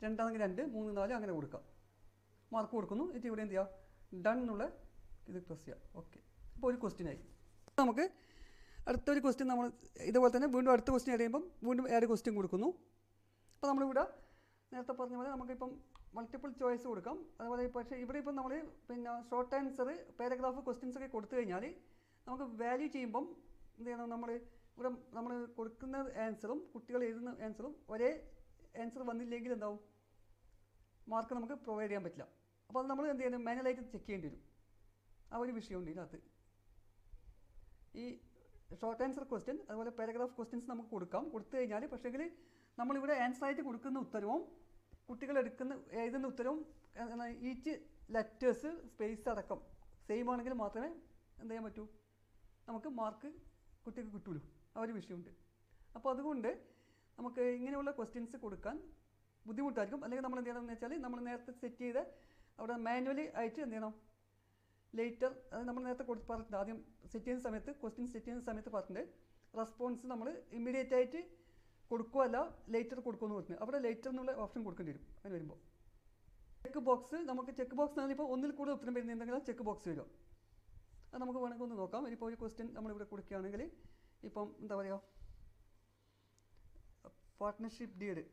2 2, 3 4 അങ്ങനെ കൊടുക്കുക. മാർക്ക് കൊടുക്കുന്നു. എന്നിട്ട് ഇവിടെ എന്ത് ചെയ്യുക, ഡൺ എന്നുള്ള ഇത് പ്രസ് ചെയ്യുക. ഓക്കെ, ഇപ്പോൾ ഒരു ക്വസ്റ്റ്യനായി. നമുക്ക് അടുത്തൊരു ക്വസ്റ്റ്യൻ നമ്മൾ ഇതുപോലെ തന്നെ വീണ്ടും അടുത്ത ക്വസ്റ്റ്യൻ കഴിയുമ്പം വീണ്ടും ആഡ് ക്വസ്റ്റ്യൻ കൊടുക്കുന്നു. അപ്പോൾ നമ്മളിവിടെ നേരത്തെ പറഞ്ഞ പോലെ നമുക്കിപ്പം മൾട്ടിപ്പിൾ ചോയ്സ് കൊടുക്കാം. അതുപോലെ പക്ഷേ ഇവിടെ ഇപ്പം നമ്മൾ പിന്നെ ഷോർട്ട് ആൻസർ പാരഗ്രാഫ് ക്വസ്റ്റ്യൻസ് ഒക്കെ കൊടുത്തു കഴിഞ്ഞാൽ നമുക്ക് വാല്യൂ ചെയ്യുമ്പം എന്ത് ചെയ്യണം, ഇവിടെ നമ്മൾ കൊടുക്കുന്ന ആൻസറും കുട്ടികൾ എഴുതുന്ന ആൻസറും ഒരേ ആൻസർ വന്നില്ലെങ്കിൽ എന്താവും, മാർക്ക് നമുക്ക് പ്രൊവൈഡ് ചെയ്യാൻ പറ്റില്ല. അപ്പോൾ അത് നമ്മൾ എന്ത് ചെയ്യണം, മാനുവലായിട്ട് ചെക്ക് ചെയ്യേണ്ടി വരും. ആ ഒരു വിഷയമുണ്ട് ഇതിനകത്ത്. ഈ ഷോർട്ട് ആൻസർ ക്വസ്റ്റ്യൻ അതുപോലെ പാരഗ്രാഫ് ക്വസ്റ്റ്യൻസ് നമുക്ക് കൊടുത്തു കഴിഞ്ഞാൽ പക്ഷേങ്കിൽ നമ്മളിവിടെ ആൻസറായിട്ട് കൊടുക്കുന്ന ഉത്തരവും കുട്ടികൾ എഴുതുന്ന ഉത്തരവും ഈച്ച് ലെറ്റേഴ്സ് സ്പേസ് അടക്കം സെയിം ആണെങ്കിൽ മാത്രമേ എന്ത് ചെയ്യാൻ പറ്റൂ, നമുക്ക് മാർക്ക് കുട്ടിക്ക് കിട്ടുള്ളൂ. ആ ഒരു വിഷയമുണ്ട്. അപ്പോൾ അതുകൊണ്ട് നമുക്ക് ഇങ്ങനെയുള്ള ക്വസ്റ്റ്യൻസ് കൊടുക്കാൻ ബുദ്ധിമുട്ടായിരിക്കും. അല്ലെങ്കിൽ നമ്മൾ എന്ത് ചെയ്യണമെന്ന് വെച്ചാൽ നമ്മൾ നേരത്തെ സെറ്റ് ചെയ്ത് അവിടെ മാനുവലി ആയിട്ട് എന്ത് ചെയ്യണം, ലേറ്റർ അത് നമ്മൾ നേരത്തെ പറഞ്ഞിട്ടുണ്ട്. ആദ്യം സെറ്റ് ചെയ്യുന്ന സമയത്ത് ക്വസ്റ്റ്യൻ സെറ്റ് ചെയ്യുന്ന സമയത്ത് പറഞ്ഞിട്ടുണ്ട് റെസ്പോൺസ് നമ്മൾ ഇമ്മീഡിയറ്റ് ആയിട്ട് കൊടുക്കുകയല്ല ലേറ്റർ കൊടുക്കുമെന്ന് പറഞ്ഞു. അവിടെ ലേറ്റർ എന്നുള്ള ഓപ്ഷൻ കൊടുക്കേണ്ടി വരും. അതിന് വരുമ്പോൾ ചെക്ക് ബോക്സ് ഇപ്പോൾ ഒന്നിൽ കൂടുതൽ ഉത്തരം വരുന്നുണ്ടെങ്കിൽ ചെക്ക് ബോക്സ് വരും. അത് നമുക്ക് വേണമെങ്കിൽ ഒന്ന് നോക്കാം. ഇപ്പോൾ ഒരു ക്വസ്റ്റ്യൻ നമ്മളിവിടെ കൊടുക്കുകയാണെങ്കിൽ ഇപ്പം എന്താ പറയുക, partnership deed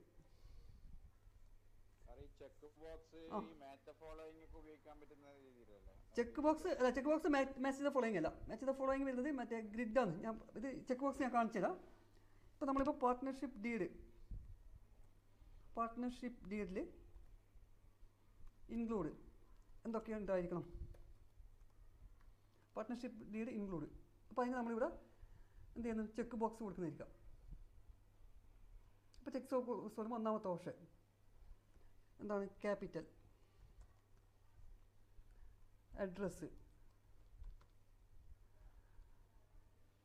check box match the following അല്ല. മാച്ച് ദ ഫോളോയിങ് വരുന്നത് മറ്റേ ഗ്രിഡാണ്. ഇത് ചെക്ക് ബോക്സ് ഞാൻ കാണിച്ചു തരാം. ഇപ്പോൾ നമ്മളിപ്പോൾ പാർട്ട്ണർഷിപ്പ് ഡീഡിൽ ഇൻക്ലൂഡ് എന്തൊക്കെയാണ് ഉണ്ടായിരിക്കണം, പാർട്ട്ണർഷിപ്പ് ഡീഡ് ഇൻക്ലൂഡ്. അപ്പോൾ അതിന് നമ്മളിവിടെ എന്ത് ചെയ്യുന്നു, ചെക്ക് ബോക്സ് കൊടുക്കുന്നതായിരിക്കാം. ഇപ്പോൾ ചെക്ക് ബോക്സ് വരുമ്പോൾ ഒന്നാമത്തെ ഓപ്ഷൻ എന്താണ്, ക്യാപിറ്റൽ, അഡ്രസ്സ്.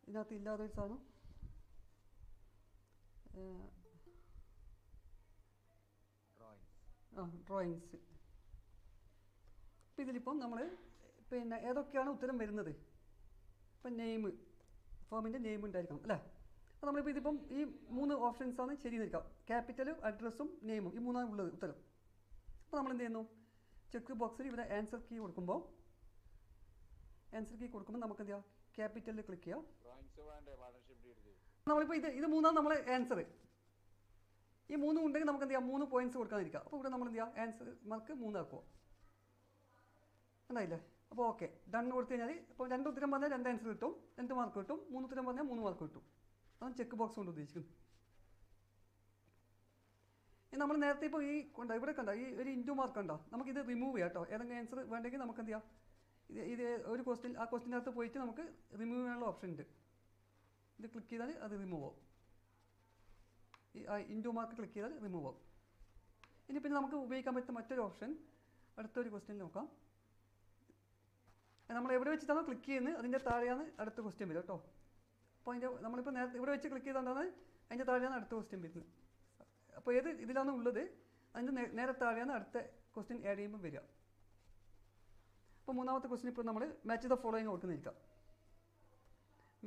ഇതിനകത്ത് ഇല്ലാതൊരു സാധനം ഡ്രോയിങ്സ്. ഇപ്പം ഇതിലിപ്പം നമ്മൾ പിന്നെ ഏതൊക്കെയാണ് ഉത്തരം വരുന്നത്, ഇപ്പം നെയിം, ഫോമിൻ്റെ നെയിം ഉണ്ടായിരിക്കണം അല്ലേ. അപ്പോൾ നമ്മളിപ്പോൾ ഇതിപ്പം ഈ 3 ഓപ്ഷൻസാണ് ശരി നിൽക്കാം. ക്യാപിറ്റലും അഡ്രസ്സും നെയിമും ഈ 3ആണ് ഉള്ളത് ഉത്തരം. അപ്പോൾ നമ്മൾ എന്ത് ചെയ്യുന്നു, ചെക്ക് ബോക്സിൽ ഇവിടെ ആൻസർ കീ കൊടുക്കുമ്പോൾ നമുക്ക് എന്ത് ചെയ്യാം, ക്യാപിറ്റലിൽ ക്ലിക്ക് ചെയ്യാം. നമ്മളിപ്പോൾ ഇത് 3ആണ് നമ്മൾ ആൻസർ. ഈ 3 ഉണ്ടെങ്കിൽ നമുക്ക് എന്ത് ചെയ്യാം, 3 പോയിന്റ്സ് കൊടുക്കാതിരിക്കാം. അപ്പോൾ ഇവിടെ നമ്മൾ എന്ത് ചെയ്യുക, ആൻസർ മാർക്ക് 3 ആക്കുക. എന്തായില്ലേ. അപ്പോൾ ഓക്കെ ഡൺ കൊടുത്തു കഴിഞ്ഞാൽ ഇപ്പോൾ 2 ഉത്തരം പറഞ്ഞാൽ 2 ആൻസർ കിട്ടും, 2 മാർക്ക് കിട്ടും. 3 ഉത്തരം പറഞ്ഞാൽ 3 മാർക്ക് കിട്ടും. അതാണ് ചെക്ക് ബോക്സ് കൊണ്ട് ഉദ്ദേശിക്കുന്നത്. നമ്മൾ നേരത്തെ ഇപ്പോൾ ഇവിടെ കണ്ട ഈ ഒരു ഇൻറ്റു മാർക്ക് ഉണ്ടോ, നമുക്കിത് റിമൂവ് ചെയ്യാം കേട്ടോ. ഏതെങ്കിലും ആൻസർ വേണ്ടെങ്കിൽ നമുക്ക് എന്ത് ചെയ്യാം, ഇത് ഒരു ക്വസ്റ്റ്യൻ ആ ക്വസ്റ്റ്യനകത്ത് പോയിട്ട് നമുക്ക് റിമൂവ് ചെയ്യാനുള്ള ഓപ്ഷൻ ഉണ്ട്. ഇത് ക്ലിക്ക് ചെയ്താൽ അത് റിമൂവ് ആവും. ഈ ഇൻറ്റു മാർക്ക് ക്ലിക്ക് ചെയ്താൽ റിമൂവ് ആവും. ഇനി പിന്നെ നമുക്ക് ഉപയോഗിക്കാൻ പറ്റുന്ന മറ്റൊരു ഓപ്ഷൻ അടുത്തൊരു ക്വസ്റ്റ്യൻ നോക്കാം. നമ്മൾ എവിടെ വെച്ചിട്ടാണോ ക്ലിക്ക് ചെയ്യുന്നത് അതിൻ്റെ താഴെയാണ് അടുത്ത ക്വസ്റ്റ്യൻ വരിക കേട്ടോ. അപ്പോൾ നമ്മളിപ്പോൾ നേരത്തെ ഇവിടെ വെച്ച് ക്ലിക്ക് ചെയ്തുകൊണ്ടാണ് അതിൻ്റെ താഴെയാണ് അടുത്ത ക്വസ്റ്റ്യൻ വരുന്നത്. അപ്പോൾ ഏത് ഇതിലാണ് ഉള്ളത് അതിൻ്റെ നേരെ താഴെയാണ് അടുത്ത ക്വസ്റ്റ്യൻ ആഡ് ചെയ്യുമ്പോൾ വരിക. അപ്പോൾ മൂന്നാമത്തെ ക്വസ്റ്റ്യൻ ഇപ്പോൾ നമ്മൾ മാച്ച് ദ ഫോളോയിങ് കൊടുക്കുന്നിരിക്കാം.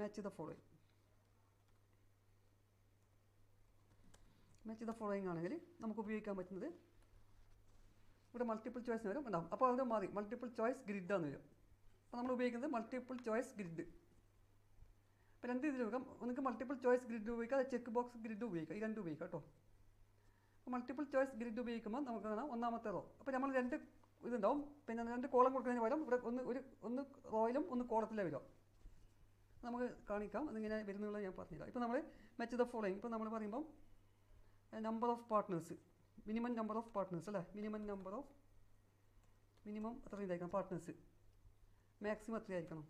മാച്ച് ദ ഫോളോയിങ് ആണെങ്കിൽ നമുക്ക് ഉപയോഗിക്കാൻ പറ്റുന്നത് ഇവിടെ മൾട്ടിപ്പിൾ ചോയ്സ് വരും ഉണ്ടാവും. അപ്പോൾ അത് മാറി മൾട്ടിപ്പിൾ ചോയ്സ് ഗ്രിഡാന്ന് വരും. അപ്പോൾ നമ്മൾ ഉപയോഗിക്കുന്നത് മൾട്ടിപ്പിൾ ചോയ്സ് ഗ്രിഡ്. അപ്പോൾ 2 ഇതിൽ ഉപയോഗിക്കാം. നിങ്ങൾക്ക് മൾട്ടിപ്പിൾ ചോയ്സ് ഗ്രിഡ് ഉപയോഗിക്കാം, അത് ചെക്ക് ബോക്സ് ഗ്രിഡ് ഉപയോഗിക്കാം. ഈ 2 ഉപയോഗിക്കാം കേട്ടോ. അപ്പോൾ മൾട്ടിപ്പിൾ ചോയ്സ് ഗ്രിഡ് ഉപയോഗിക്കുമ്പോൾ നമുക്ക് കാണാം ഒന്നാമത്തെ റോ. അപ്പോൾ നമ്മൾ 2 ഇതുണ്ടാവും. പിന്നെ 2 കോളം കൊടുക്കുന്നതിന് പകരം ഇവിടെ ഒന്ന് റോയിലും ഒന്ന് കോളത്തിലേ വരും. നമുക്ക് കാണിക്കാം അതിങ്ങനെ വരുന്നുള്ള ഞാൻ പറഞ്ഞുതരാം. ഇപ്പോൾ നമ്മൾ മാച്ച് ദ ഫോളോയിങ് ഇപ്പോൾ നമ്മൾ പറയുമ്പം number of partners, minimum number of partners അല്ലേ, മിനിമം എത്ര ഇതായിരിക്കണം പാർട്ട്നേഴ്സ്, മാക്സിമം എത്രയായിരിക്കണം.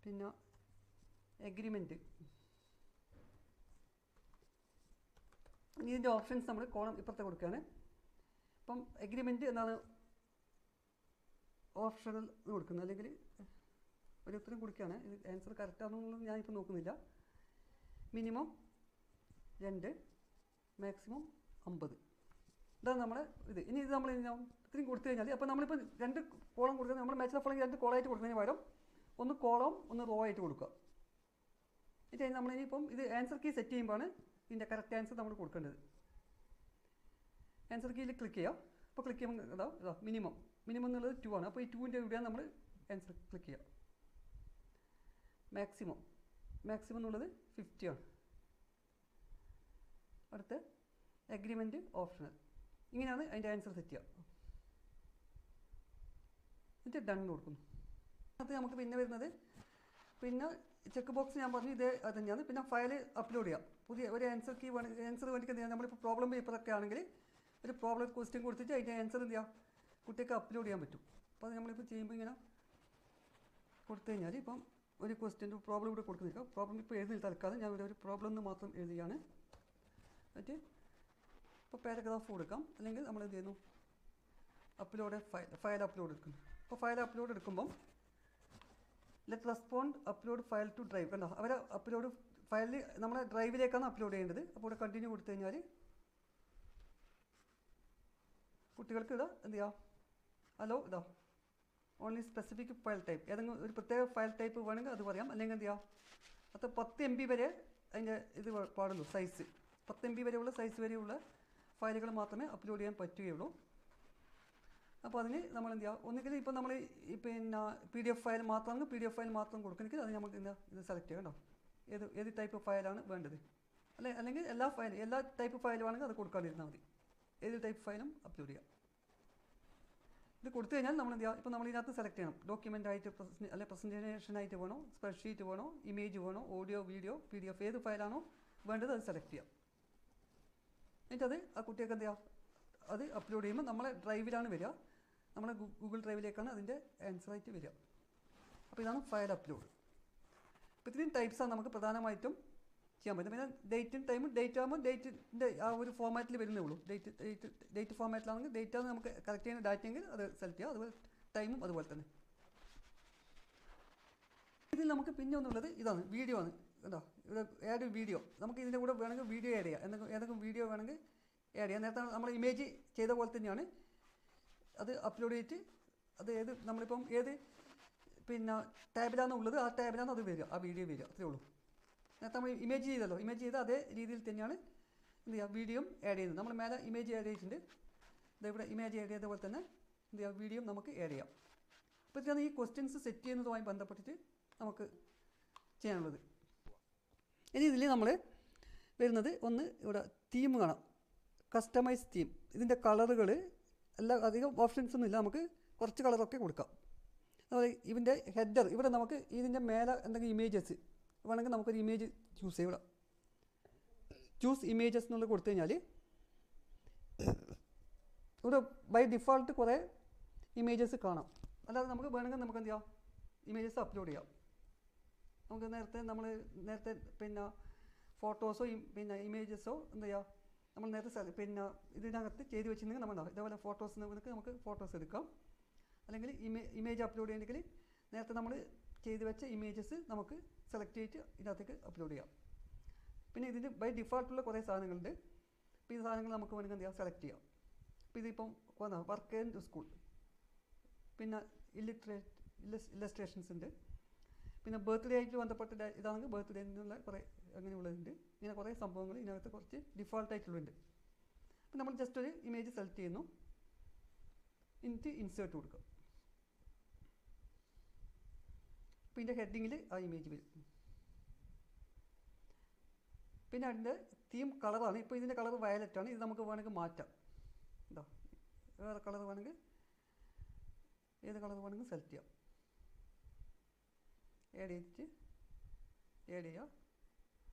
പിന്നെ എഗ്രിമെൻറ്റ്, ഇതിൻ്റെ ഓപ്ഷൻസ് നമ്മൾ കോളം ഇപ്പുറത്തെ കൊടുക്കുകയാണ്. അപ്പം എഗ്രിമെൻറ്റ് എന്താണ് ഓപ്ഷണൽ കൊടുക്കുന്നത്, അല്ലെങ്കിൽ ഒരു ഉത്തരം കൊടുക്കുകയാണ്. ഇത് ആൻസർ കറക്റ്റാണെന്നുള്ളത് ഞാനിപ്പോൾ നോക്കുന്നില്ല. മിനിമം 2, മാക്സിമം 50, ഇതാണ് നമ്മുടെ ഇത്. ഇനി ഇത് നമ്മൾ ഇത്രയും കൊടുത്തു കഴിഞ്ഞാൽ അപ്പോൾ നമ്മളിപ്പോൾ 2 കോളം കൊടുക്കുന്നത് നമ്മൾ മാച്ച് ദ ഫോളോയിങ് 2 കോളമായിട്ട് കൊടുക്കുന്നതിന് പകരം ഒന്ന് കോളം ഒന്ന് റോ ആയിട്ട് കൊടുക്കുക. ഇത് നമ്മളിനിയിപ്പം ഇത് ആൻസർ കീ സെറ്റ് ചെയ്യുമ്പോഴാണ് ഇതിൻ്റെ കറക്റ്റ് ആൻസർ നമ്മൾ കൊടുക്കേണ്ടത്. ആൻസർ കീയിൽ ക്ലിക്ക് ചെയ്യാം. അപ്പോൾ ക്ലിക്ക് ചെയ്യുമ്പോൾ ഇതാ മിനിമം എന്നുള്ളത് 2 ആണ്. അപ്പോൾ ഈ 2ൻ്റെ ഇവിടെയാണ് നമ്മൾ ആൻസർ ക്ലിക്ക് ചെയ്യുക. മാക്സിമം എന്നുള്ളത് 50 ആണ്. അടുത്ത് എഗ്രിമെൻറ്റ് ഓപ്ഷണൽ, ഇങ്ങനെയാണ് അതിൻ്റെ ആൻസർ സെറ്റ് ചെയ്യുക. എന്നിട്ട് ഡൺ കൊടുക്കുന്നു. അത് നമുക്ക് പിന്നെ വരുന്നത് പിന്നെ ചെക്ക് ബോക്സ് ഞാൻ പറഞ്ഞു ഇത് അത് തന്നെയാണ്. പിന്നെ ഫയൽ അപ്ലോഡ് ചെയ്യാം. പുതിയ ഒരു ആൻസർ വേണ്ടിയിട്ട് എന്ത് ചെയ്യാം, നമ്മളിപ്പോൾ പ്രോബ്ലം പേപ്പറൊക്കെ ആണെങ്കിൽ ഒരു പ്രോബ്ലം ക്വസ്റ്റ്യൻ കൊടുത്തിട്ട് അതിൻ്റെ ആൻസർ എന്ത് ചെയ്യാം കുട്ടിക്ക് അപ്ലോഡ് ചെയ്യാൻ പറ്റും. അപ്പോൾ അത് നമ്മളിപ്പോൾ ചെയ്യുമ്പോൾ ഇങ്ങനെ കൊടുത്തു കഴിഞ്ഞാൽ ഇപ്പം ഒരു ക്വസ്റ്റ്യൻ പ്രോബ്ലം ഇവിടെ കൊടുക്കുന്നില്ല. പ്രോബ്ലം ഇപ്പോൾ എഴുതി തൽക്കാലം ഞാൻ ഇവിടെ ഒരു പ്രോബ്ലം എന്ന് മാത്രം എഴുതിയാണ്. എന്നിട്ട് ഇപ്പോൾ പാരഗ്രാഫ് കൊടുക്കാം. അല്ലെങ്കിൽ നമ്മൾ എന്ത് ചെയ്യുന്നു, അപ്ലോഡ് ഫയൽ അപ്ലോഡ് എടുക്കുന്നു. അപ്പോൾ ഫയൽ അപ്ലോഡ് എടുക്കുമ്പം let respond upload file to drive കണ്ടോ, അവരെ അപ്ലോഡ് ഫയലിൽ നമ്മളെ ഡ്രൈവിലേക്കാണ് അപ്ലോഡ് ചെയ്യേണ്ടത്. അപ്പോൾ ഇവിടെ കണ്ടിന്യൂ കൊടുത്തു കഴിഞ്ഞാൽ കുട്ടികൾക്ക് ഇതാ എന്ത് ചെയ്യാം, ഹലോ ഇതാ ഓൺലി സ്പെസിഫിക് ഫയൽ ടൈപ്പ്, ഏതെങ്കിലും ഒരു പ്രത്യേക ഫയൽ ടൈപ്പ് വേണമെങ്കിൽ അത് പറയാം. അല്ലെങ്കിൽ എന്ത് ചെയ്യാം, അത് 10 MB വരെ അതിൻ്റെ ഇത് പാടുള്ളൂ, സൈസ് 10 MB വരെയുള്ള സൈസ് വരെയുള്ള ഫയലുകൾ മാത്രമേ അപ്ലോഡ് ചെയ്യാൻ പറ്റുകയുള്ളൂ. അപ്പോൾ അതിന് നമ്മൾ എന്ത് ചെയ്യുക, ഒന്നുകിൽ ഇപ്പോൾ നമ്മൾ പിന്നെ PDF ഫയൽ മാത്രമാണ്, PDF ഫയൽ മാത്രം കൊടുക്കണമെങ്കിൽ അത് നമുക്ക് എന്താ ഇത് സെലക്ട് ചെയ്യാം കേട്ടോ, ഏത് ടൈപ്പ് ഫയലാണ് വേണ്ടത്. അല്ലെങ്കിൽ എല്ലാ ടൈപ്പ് ഫയലും ആണെങ്കിൽ അത് കൊടുക്കാതിരുന്നാൽ മതി, ഏത് ടൈപ്പ് ഫയലും അപ്ലോഡ് ചെയ്യാം. ഇത് കൊടുത്തു കഴിഞ്ഞാൽ നമ്മൾ എന്ത് ചെയ്യുക, ഇപ്പോൾ നമ്മൾ ഇതിനകത്ത് സെലക്ട് ചെയ്യണം, ഡോക്യുമെൻ്റ് ആയിട്ട് അല്ലെങ്കിൽ പ്രസൻറ്റേഷനായിട്ട് വേണോ, സ്പ്രെഡ്ഷീറ്റ് വേണോ, ഇമേജ് വേണോ, ഓഡിയോ വീഡിയോ PDF ഏത് ഫയലാണോ വേണ്ടത് അത് സെലക്ട് ചെയ്യാം. എന്നിട്ടത് ആ കുട്ടിയൊക്കെ എന്ത് ചെയ്യുക, അത് അപ്ലോഡ് ചെയ്യുമ്പോൾ നമ്മളെ ഡ്രൈവിലാണ് വരിക, നമ്മളെ ഗൂഗിൾ ഡ്രൈവിലേക്കാണ് അതിൻ്റെ ആൻസറായിട്ട് വരിക. അപ്പോൾ ഇതാണ് ഫയൽ അപ്ലോഡ്. ഇപ്പോൾ ഇത്രയും ടൈപ്സാണ് നമുക്ക് പ്രധാനമായിട്ടും ചെയ്യാൻ പറ്റും. പിന്നെ ഡേറ്റും ടൈമും, ഡേറ്റ് ആകുമ്പോൾ ഡേറ്റിൻ്റെ ആ ഒരു ഫോമാറ്റിൽ വരുന്നേ ഉള്ളൂ. ഡേറ്റ് ഫോമാറ്റിലാണെങ്കിൽ ഡേറ്റ് ആണ് നമുക്ക് കറക്റ്റ് ചെയ്യുന്ന ഡാറ്റയെങ്കിൽ അത് സെലക്ട് ചെയ്യാം. അതുപോലെ ടൈമും അതുപോലെ തന്നെ. ഇതിൽ നമുക്ക് പിന്നെ ഒന്നുള്ളത് ഇതാണ്, വീഡിയോ ആണ്. എന്താ ഇവിടെ ആഡ് വീഡിയോ, നമുക്ക് ഇതിൻ്റെ കൂടെ വേണമെങ്കിൽ വീഡിയോ ആഡ് ചെയ്യാം. ഏതെങ്കിലും വീഡിയോ വേണമെങ്കിൽ ആഡ് ചെയ്യാം. നേരത്തെ നമ്മൾ ഇമേജ് ചെയ്ത പോലെ തന്നെയാണ് അത് അപ്ലോഡ് ചെയ്തിട്ട് അത് നമ്മളിപ്പം പിന്നെ ടാബിലാണ് ഉള്ളത്, ആ ടാബിലാണ് അത് വരിക, ആ വീഡിയോ വരിക, അത്രേ ഉള്ളൂ. നേരത്തെ നമ്മൾ ഇമേജ് ചെയ്തല്ലോ, ഇമേജ് ചെയ്ത അതേ രീതിയിൽ തന്നെയാണ് എന്ത് ചെയ്യുക, വീഡിയോയും ആഡ് ചെയ്യുന്നത്. നമ്മൾ മേലെ ഇമേജ് ആഡ് ചെയ്തിട്ടുണ്ട്, ഇവിടെ ഇമേജ് ആഡ് ചെയ്ത പോലെ തന്നെ എന്ത് ചെയ്യുക, വീഡിയോയും നമുക്ക് ആഡ് ചെയ്യാം. അപ്പോൾ ഇതാണ് ഈ ക്വസ്റ്റ്യൻസ് സെറ്റ് ചെയ്യുന്നതുമായി ബന്ധപ്പെട്ടിട്ട് നമുക്ക് ചെയ്യാനുള്ളത്. ഇനി ഇതിൽ നമ്മൾ വരുന്നത് ഒന്ന് ഇവിടെ തീം കാണാം, കസ്റ്റമൈസ് തീം. ഇതിൻ്റെ കളറുകൾ എല്ലാം അധികം ഓപ്ഷൻസ് ഒന്നും ഇല്ല, നമുക്ക് കുറച്ച് കളറൊക്കെ കൊടുക്കാം. അതുപോലെ ഇതിൻ്റെ ഹെഡർ, ഇവിടെ നമുക്ക് ഇതിൻ്റെ മേലെ എന്തെങ്കിലും ഇമേജസ് വേണമെങ്കിൽ നമുക്കൊരു ഇമേജ് ചൂസ് ചെയ്യാം. ഇവിടെ ചൂസ് ഇമേജസ് എന്നുള്ളത് കൊടുത്തു കഴിഞ്ഞാൽ ഇവിടെ ബൈ ഡിഫോൾട്ട് കുറേ ഇമേജസ് കാണാം. അല്ലാതെ നമുക്ക് വേണമെങ്കിൽ നമുക്ക് എന്ത് ചെയ്യാം, ഇമേജസ് അപ്ലോഡ് ചെയ്യാം. നമുക്ക് നേരത്തെ പിന്നെ ഫോട്ടോസോ പിന്നെ ഇമേജസോ എന്ത് ചെയ്യുക, നമ്മൾ നേരത്തെ പിന്നെ ഇതിനകത്ത് ചെയ്ത് വെച്ചിട്ടുണ്ടെങ്കിൽ നമ്മൾ ഇതേപോലെ ഫോട്ടോസ് നമുക്ക് ഫോട്ടോസ് എടുക്കാം. അല്ലെങ്കിൽ ഇമേജ് അപ്ലോഡ് ചെയ്യണമെങ്കിൽ നേരത്തെ നമ്മൾ ചെയ്ത് വെച്ച ഇമേജസ് നമുക്ക് സെലക്ട് ചെയ്തിട്ട് ഇതിനകത്തേക്ക് അപ്ലോഡ് ചെയ്യാം. പിന്നെ ഇതിന് ബൈ ഡിഫോൾട്ടുള്ള കുറേ സാധനങ്ങളുണ്ട്. അപ്പോൾ ഈ സാധനങ്ങൾ നമുക്ക് വേണമെങ്കിൽ എന്ത് ചെയ്യാം, സെലക്ട് ചെയ്യാം. അപ്പോൾ ഇതിപ്പം വർക്ക് ആൻഡ് സ്കൂൾ, പിന്നെ ഇല്ലസ്ട്രേഷൻസ് ഉണ്ട്. പിന്നെ ബർത്ത്ഡേ ആയിട്ട് ബന്ധപ്പെട്ട ഇതാണെങ്കിൽ ബർത്ത്ഡേ എന്നുള്ള കുറേ അങ്ങനെയുള്ളതുണ്ട്. ഇങ്ങനെ കുറേ സംഭവങ്ങൾ ഇതിനകത്ത് കുറച്ച് ഡിഫോൾട്ടായിട്ടുള്ളുണ്ട്. അപ്പോൾ നമ്മൾ ജസ്റ്റ് ഒരു ഇമേജ് സെലക്ട് ചെയ്യുന്നു, എന്നിട്ട് ഇൻസേർട്ട് കൊടുക്കുക. അപ്പോൾ ഇതിൻ്റെ ഹെഡിങ്ങിൽ ആ ഇമേജ് വരും. പിന്നെ അതിൻ്റെ തീം കളറാണ്. ഇപ്പോൾ ഇതിൻ്റെ കളർ വയലറ്റാണ്. ഇത് നമുക്ക് വേണമെങ്കിൽ മാറ്റാം. എന്താ വേറെ കളർ വേണമെങ്കിൽ ഏത് കളർ വേണമെങ്കിൽ സെലക്ട് ചെയ്യാം, ആഡ് ചെയ്യുക.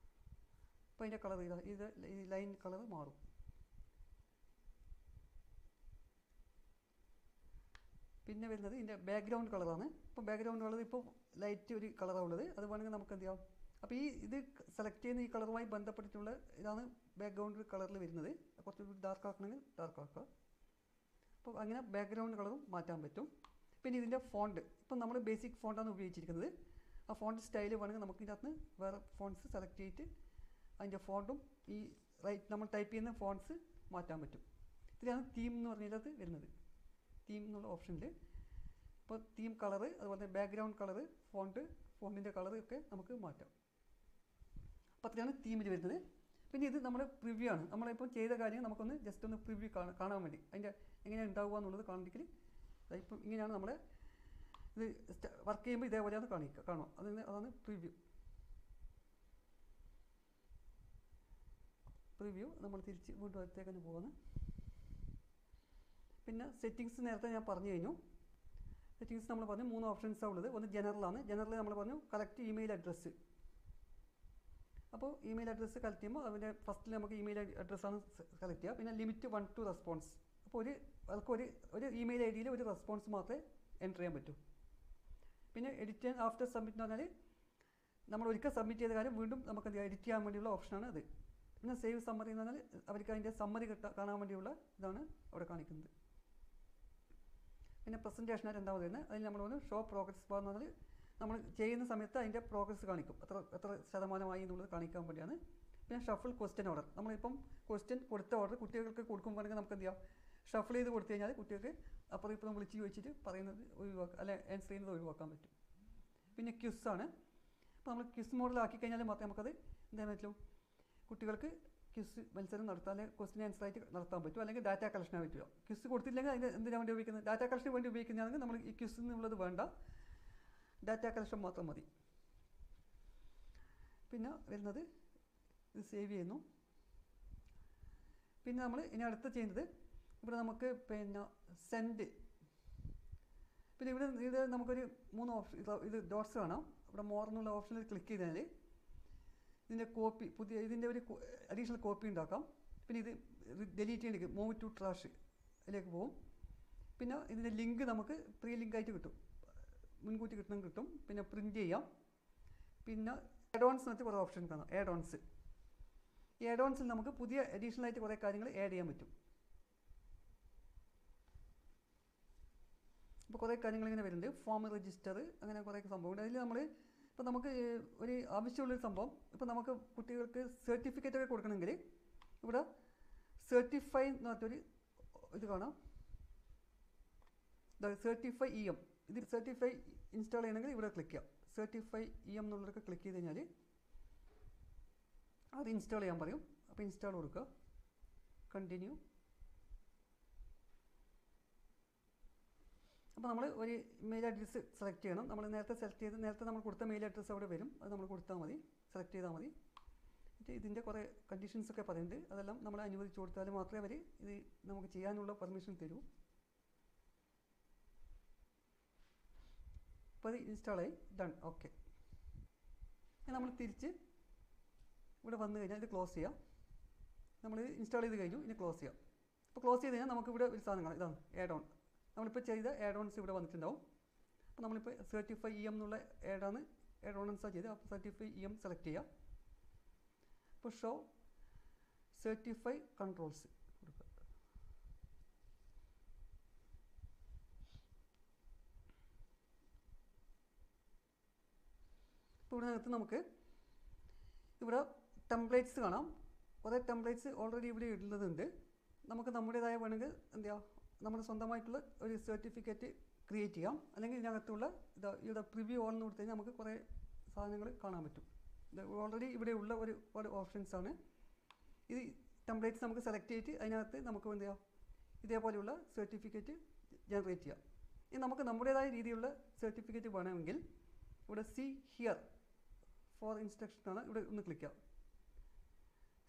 അപ്പോൾ അതിൻ്റെ കളർ ഈ ലൈൻ കളർ മാറും. പിന്നെ വരുന്നത് ഇതിൻ്റെ ബാക്ക്ഗ്രൗണ്ട് കളറാണ്. ഇപ്പോൾ ബാക്ക്ഗ്രൗണ്ട് കളർ ഇപ്പോൾ ലൈറ്റ് ഒരു കളറാണ് ഉള്ളത്, അത് വേണമെങ്കിൽ നമുക്ക് എന്ത് ചെയ്യാം. അപ്പോൾ ഇത് സെലക്ട് ചെയ്യുന്ന ഈ കളറുമായി ബന്ധപ്പെട്ടിട്ടുള്ള ഇതാണ് ബാക്ക്ഗ്രൗണ്ട് കളറിൽ വരുന്നത്. കുറച്ചുകൂടി ഡാർക്ക് ആക്കണമെങ്കിൽ ഡാർക്ക് ആക്കുക. അപ്പോൾ അങ്ങനെ ബാക്ക്ഗ്രൗണ്ട് കളറും മാറ്റാൻ പറ്റും. പിന്നെ ഇതിൻ്റെ ഫോണ്ട്, ഇപ്പം നമ്മൾ ബേസിക് ഫോണ്ടാണ് ഉപയോഗിച്ചിരിക്കുന്നത്. ആ ഫോണ്ട് സ്റ്റൈൽ വേണമെങ്കിൽ നമുക്ക് ഇതിനകത്ത് വേറെ ഫോൺസ് സെലക്ട് ചെയ്തിട്ട് അതിൻ്റെ ഫോണ്ടും ഈ നമ്മൾ ടൈപ്പ് ചെയ്യുന്ന ഫോൺസ് മാറ്റാൻ പറ്റും. ഇതിലാണ് തീം എന്ന് പറഞ്ഞതിനകത്ത് വരുന്നത്. തീം എന്നുള്ള ഓപ്ഷനിൽ ഇപ്പോൾ തീം കളറ്, അതുപോലെ ബാക്ക്ഗ്രൗണ്ട് കളറ്, ഫോണ്ടിൻ്റെ കളറ് ഒക്കെ നമുക്ക് മാറ്റാം. അപ്പോൾ അത്രയാണ് തീമിൽ വരുന്നത്. പിന്നെ ഇത് നമ്മുടെ പ്രിവ്യൂ ആണ്. നമ്മളിപ്പോൾ ചെയ്ത കാര്യം നമുക്കൊന്ന് ജസ്റ്റ് ഒന്ന് പ്രിവ്യൂ കാണാൻ വേണ്ടി, അതിൻ്റെ എങ്ങനെയാണ് ഉണ്ടാവുക എന്നുള്ളത് കാണിക്കൽ. ഇപ്പം ഇങ്ങനെയാണ് നമ്മളെ ഇത് വർക്ക് ചെയ്യുമ്പോൾ ഇതേപോലെയാണ് കാണുക. അതാണ് പ്രിവ്യൂ. നമ്മൾ തിരിച്ച് വീണ്ടും അടുത്തേക്ക് തന്നെ പോകുന്നത്. പിന്നെ സെറ്റിങ്സ് നേരത്തെ ഞാൻ പറഞ്ഞു കഴിഞ്ഞു. സെറ്റിങ്സ് നമ്മൾ പറഞ്ഞു 3 ഓപ്ഷൻസാണ് ഉള്ളത്. ഒന്ന് ജനറലാണ്. ജനറൽ നമ്മൾ പറഞ്ഞു കളക്ട് ഇമെയിൽ അഡ്രസ്സ്. അപ്പോൾ ഇമെയിൽ അഡ്രസ്സ് കളക്ട് ചെയ്യുമ്പോൾ അതിൻ്റെ ഫസ്റ്റിൽ നമുക്ക് ഇമെയിൽ അഡ്രസ്സാണ് കളക്ട് ചെയ്യുക. പിന്നെ ലിമിറ്റ് 1 to റെസ്പോൺസ്. അപ്പോൾ ഒരു ഇമെയിൽ ID യിൽ ഒരു റെസ്പോൺസ് മാത്രമേ എൻ്റർ ചെയ്യാൻ പറ്റും. പിന്നെ എഡിറ്റ് ആഫ്റ്റർ സബ്മിറ്റ് എന്ന് പറഞ്ഞാൽ നമ്മൾ ഒരിക്കൽ സബ്മിറ്റ് ചെയ്ത കാര്യം വീണ്ടും നമുക്ക് എന്ത് ചെയ്യാം, എഡിറ്റ് ചെയ്യാൻ വേണ്ടിയുള്ള ഓപ്ഷനാണ് അത്. പിന്നെ സേവ് സമ്മറി എന്ന് പറഞ്ഞാൽ അവർക്ക് അതിൻ്റെ സമ്മറി കാണാൻ വേണ്ടിയുള്ള ഇതാണ് അവിടെ കാണിക്കുന്നത്. പിന്നെ പ്രസൻറ്റേഷനായിട്ട് രണ്ടാമത് തന്നെ അതിൽ നമ്മൾ വന്ന് ഷോ പ്രോഗ്രസ് ബാർ എന്ന് പറഞ്ഞാൽ നമ്മൾ ചെയ്യുന്ന സമയത്ത് അതിൻ്റെ പ്രോഗ്രസ് കാണിക്കും, എത്ര ശതമാനമായി എന്നുള്ളത് കാണിക്കാൻ വേണ്ടിയാണ്. പിന്നെ ഷഫിൾ ക്വസ്റ്റ്യൻ ഓർഡർ, നമ്മളിപ്പം ക്വസ്റ്റ്യൻ കൊടുത്ത ഓർഡർ കുട്ടികൾക്ക് കൊടുക്കുമ്പോഴെങ്കിൽ നമുക്ക് എന്ത് ചെയ്യാം, ഷഫിൾ ചെയ്ത് കൊടുത്തു കഴിഞ്ഞാൽ കുട്ടികൾക്ക് അപ്പുറം ഇപ്പം വിളിച്ച് ചോദിച്ചിട്ട് പറയുന്നത് ഒഴിവാക്കാം, അല്ലെ ആൻസർ ചെയ്യുന്നത് ഒഴിവാക്കാൻ പറ്റും. പിന്നെ ക്വിസാണ്. അപ്പോൾ നമ്മൾ ക്വിസ് മോഡലാക്കി കഴിഞ്ഞാൽ മാത്രമേ നമുക്കത് എന്താണെന്ന് വെച്ചാൽ കുട്ടികൾക്ക് ക്വിസ് മത്സരം നടത്താൻ, അല്ലെങ്കിൽ ക്വസ്റ്റ്യൻ ആൻസർ ആയിട്ട് നടത്താൻ പറ്റും, അല്ലെങ്കിൽ ഡാറ്റ കളക്ഷനാണ് പറ്റുക. ക്വിസ് കൊടുത്തില്ലെങ്കിൽ അതിന് എന്തിനാണ് വേണ്ടി ഉപയോഗിക്കുന്നത്, ഡാറ്റ കളക്ഷന് വേണ്ടി ഉപയോഗിക്കുന്നതാണെങ്കിൽ നമ്മൾ ഈ ക്വിസ് എന്നുള്ളത് വേണ്ട, ഡാറ്റ കളക്ഷൻ മാത്രം മതി. പിന്നെ വരുന്നത് ഇത് സേവ് ചെയ്യുന്നു. പിന്നെ നമ്മൾ ഇനി അടുത്ത് ചെയ്യുന്നത് ഇവിടെ നമുക്ക് പിന്നെ സെൻഡ്, പിന്നെ ഇവിടെ നമുക്കൊരു 3 ഓപ്ഷൻ, ഇത് ഡോട്ട്സ് കാണാം. ഇവിടെ മോർ എന്നുള്ള ഓപ്ഷനിൽ ക്ലിക്ക് ചെയ്താൽ ഇതിൻ്റെ കോപ്പി, ഇതിൻ്റെ ഒരു അഡീഷണൽ കോപ്പി ഉണ്ടാക്കാം. പിന്നെ ഇത് ഡിലീറ്റ് ചെയ്യണമെങ്കിൽ മൂവ് ടു ട്രാഷ് അതിലേക്ക് പോകും. പിന്നെ ഇതിൻ്റെ ലിങ്ക് നമുക്ക് പ്രീ ലിങ്കായിട്ട് കിട്ടും, മുൻകൂട്ടി കിട്ടും. പിന്നെ പ്രിൻറ്റ് ചെയ്യാം. പിന്നെ ആഡ് ഓൺസ് എന്ന് വെച്ചാൽ കുറേ ഓപ്ഷൻ കാണാം, ആഡ് ഓൺസ്. ഈ ആഡ് ഓൺസിൽ നമുക്ക് പുതിയ അഡീഷണൽ ആയിട്ട് കുറേ കാര്യങ്ങൾ ആഡ് ചെയ്യാൻ പറ്റും. ഇപ്പോൾ കുറേ കാര്യങ്ങൾ ഇങ്ങനെ വരുന്നുണ്ട്, ഫോം രജിസ്റ്റർ, അങ്ങനെ കുറേ സംഭവമുണ്ട്. അതിൽ നമ്മൾ ഇപ്പോൾ നമുക്ക് ഒരു ആവശ്യമുള്ളൊരു സംഭവം, ഇപ്പോൾ നമുക്ക് കുട്ടികൾക്ക് സർട്ടിഫിക്കറ്റൊക്കെ കൊടുക്കണമെങ്കിൽ ഇവിടെ സർട്ടിഫൈ എന്ന് പറഞ്ഞൊരു ഇത് കാണാം, സർട്ടിഫൈ EM. ഇത് സർട്ടിഫൈ ഇൻസ്റ്റാൾ ചെയ്യണമെങ്കിൽ ഇവിടെ ക്ലിക്ക് ചെയ്യാം. സർട്ടിഫൈ EM എന്നുള്ളതൊക്കെ ക്ലിക്ക് ചെയ്ത് കഴിഞ്ഞാൽ അത് ഇൻസ്റ്റാൾ ചെയ്യാൻ പറയും. അപ്പോൾ ഇൻസ്റ്റാൾ കൊടുക്കുക, കണ്ടിന്യൂ. അപ്പോൾ നമ്മൾ ഒരു മെയിൽ അഡ്രസ്സ് സെലക്ട് ചെയ്യണം. നമ്മൾ നേരത്തെ നമ്മൾ കൊടുത്ത മെയിൽ അഡ്രസ്സ് അവിടെ വരും, അത് നമ്മൾ കൊടുത്താൽ മതി, സെലക്ട് ചെയ്താൽ മതി. ഇതിൻ്റെ കുറേ കണ്ടീഷൻസൊക്കെ പറയുന്നുണ്ട്, അതെല്ലാം നമ്മൾ അനുവദിച്ചു കൊടുത്താൽ മാത്രമേ അവർ ഇത് നമുക്ക് ചെയ്യാനുള്ള പെർമിഷൻ തരൂ. അപ്പോൾ അത് ഇൻസ്റ്റാളായി, ഡൺ, ഓക്കെ. നമ്മൾ തിരിച്ച് ഇവിടെ വന്നു കഴിഞ്ഞാൽ ഇത് ക്ലോസ് ചെയ്യാം. നമ്മൾ ഇൻസ്റ്റാൾ ചെയ്ത് കഴിഞ്ഞു, ഇനി ക്ലോസ് ചെയ്യാം. അപ്പോൾ ക്ലോസ് ചെയ്ത് കഴിഞ്ഞാൽ നമുക്കിവിടെ ഒരു സാധനം കാണാം, ഇതാണ് ആഡ് ഓൺ. നമ്മളിപ്പോൾ ചെയ്ത ആഡ് ഓൺസ് ഇവിടെ വന്നിട്ടുണ്ടാവും. അപ്പോൾ നമ്മളിപ്പോൾ സർട്ടിഫൈ EM എന്നുള്ള ആഡ് ഓൺസാണ് ചെയ്ത്. അപ്പോൾ സർട്ടിഫൈ EM സെലക്ട് ചെയ്യാം. അപ്പോൾ ഷോ സർട്ടിഫൈ കൺട്രോൾസ് കൊടുക്കുക. ഇപ്പോൾ ഇവിടെ നികത്ത് നമുക്ക് ഇവിടെ ടെംപ്ലേറ്റ്സ് കാണാം. കുറേ ടെംപ്ലേറ്റ്സ് ഓൾറെഡി ഇവിടെ ഇടുന്നതുണ്ട്. നമുക്ക് നമ്മുടേതായ വേണമെങ്കിൽ എന്താ നമ്മുടെ സ്വന്തമായിട്ടുള്ള ഒരു സർട്ടിഫിക്കറ്റ് ക്രിയേറ്റ് ചെയ്യാം. അല്ലെങ്കിൽ ഇതിനകത്തുള്ള ഇവിടെ പ്രിവ്യൂ ഓൺ എന്ന് കൊടുത്തു കഴിഞ്ഞാൽ നമുക്ക് കുറേ സാധനങ്ങൾ കാണാൻ പറ്റും. ഇത് ഓൾറെഡി ഇവിടെ ഉള്ള ഒരു ഓപ്ഷൻസാണ്. ഇത് ടെംപ്ലേറ്റ്സ് നമുക്ക് സെലക്ട് ചെയ്തിട്ട് അതിനകത്ത് നമുക്ക് എന്ത് ചെയ്യാം, ഇതേപോലെയുള്ള സർട്ടിഫിക്കറ്റ് ജനറേറ്റ് ചെയ്യാം. ഇനി നമുക്ക് നമ്മുടേതായ രീതിയിലുള്ള സർട്ടിഫിക്കറ്റ് വേണമെങ്കിൽ ഇവിടെ സി ഹിയർ ഫോർ ഇൻസ്ട്രക്ഷനാണ്, ഇവിടെ ഒന്ന് ക്ലിക്ക് ചെയ്യാം.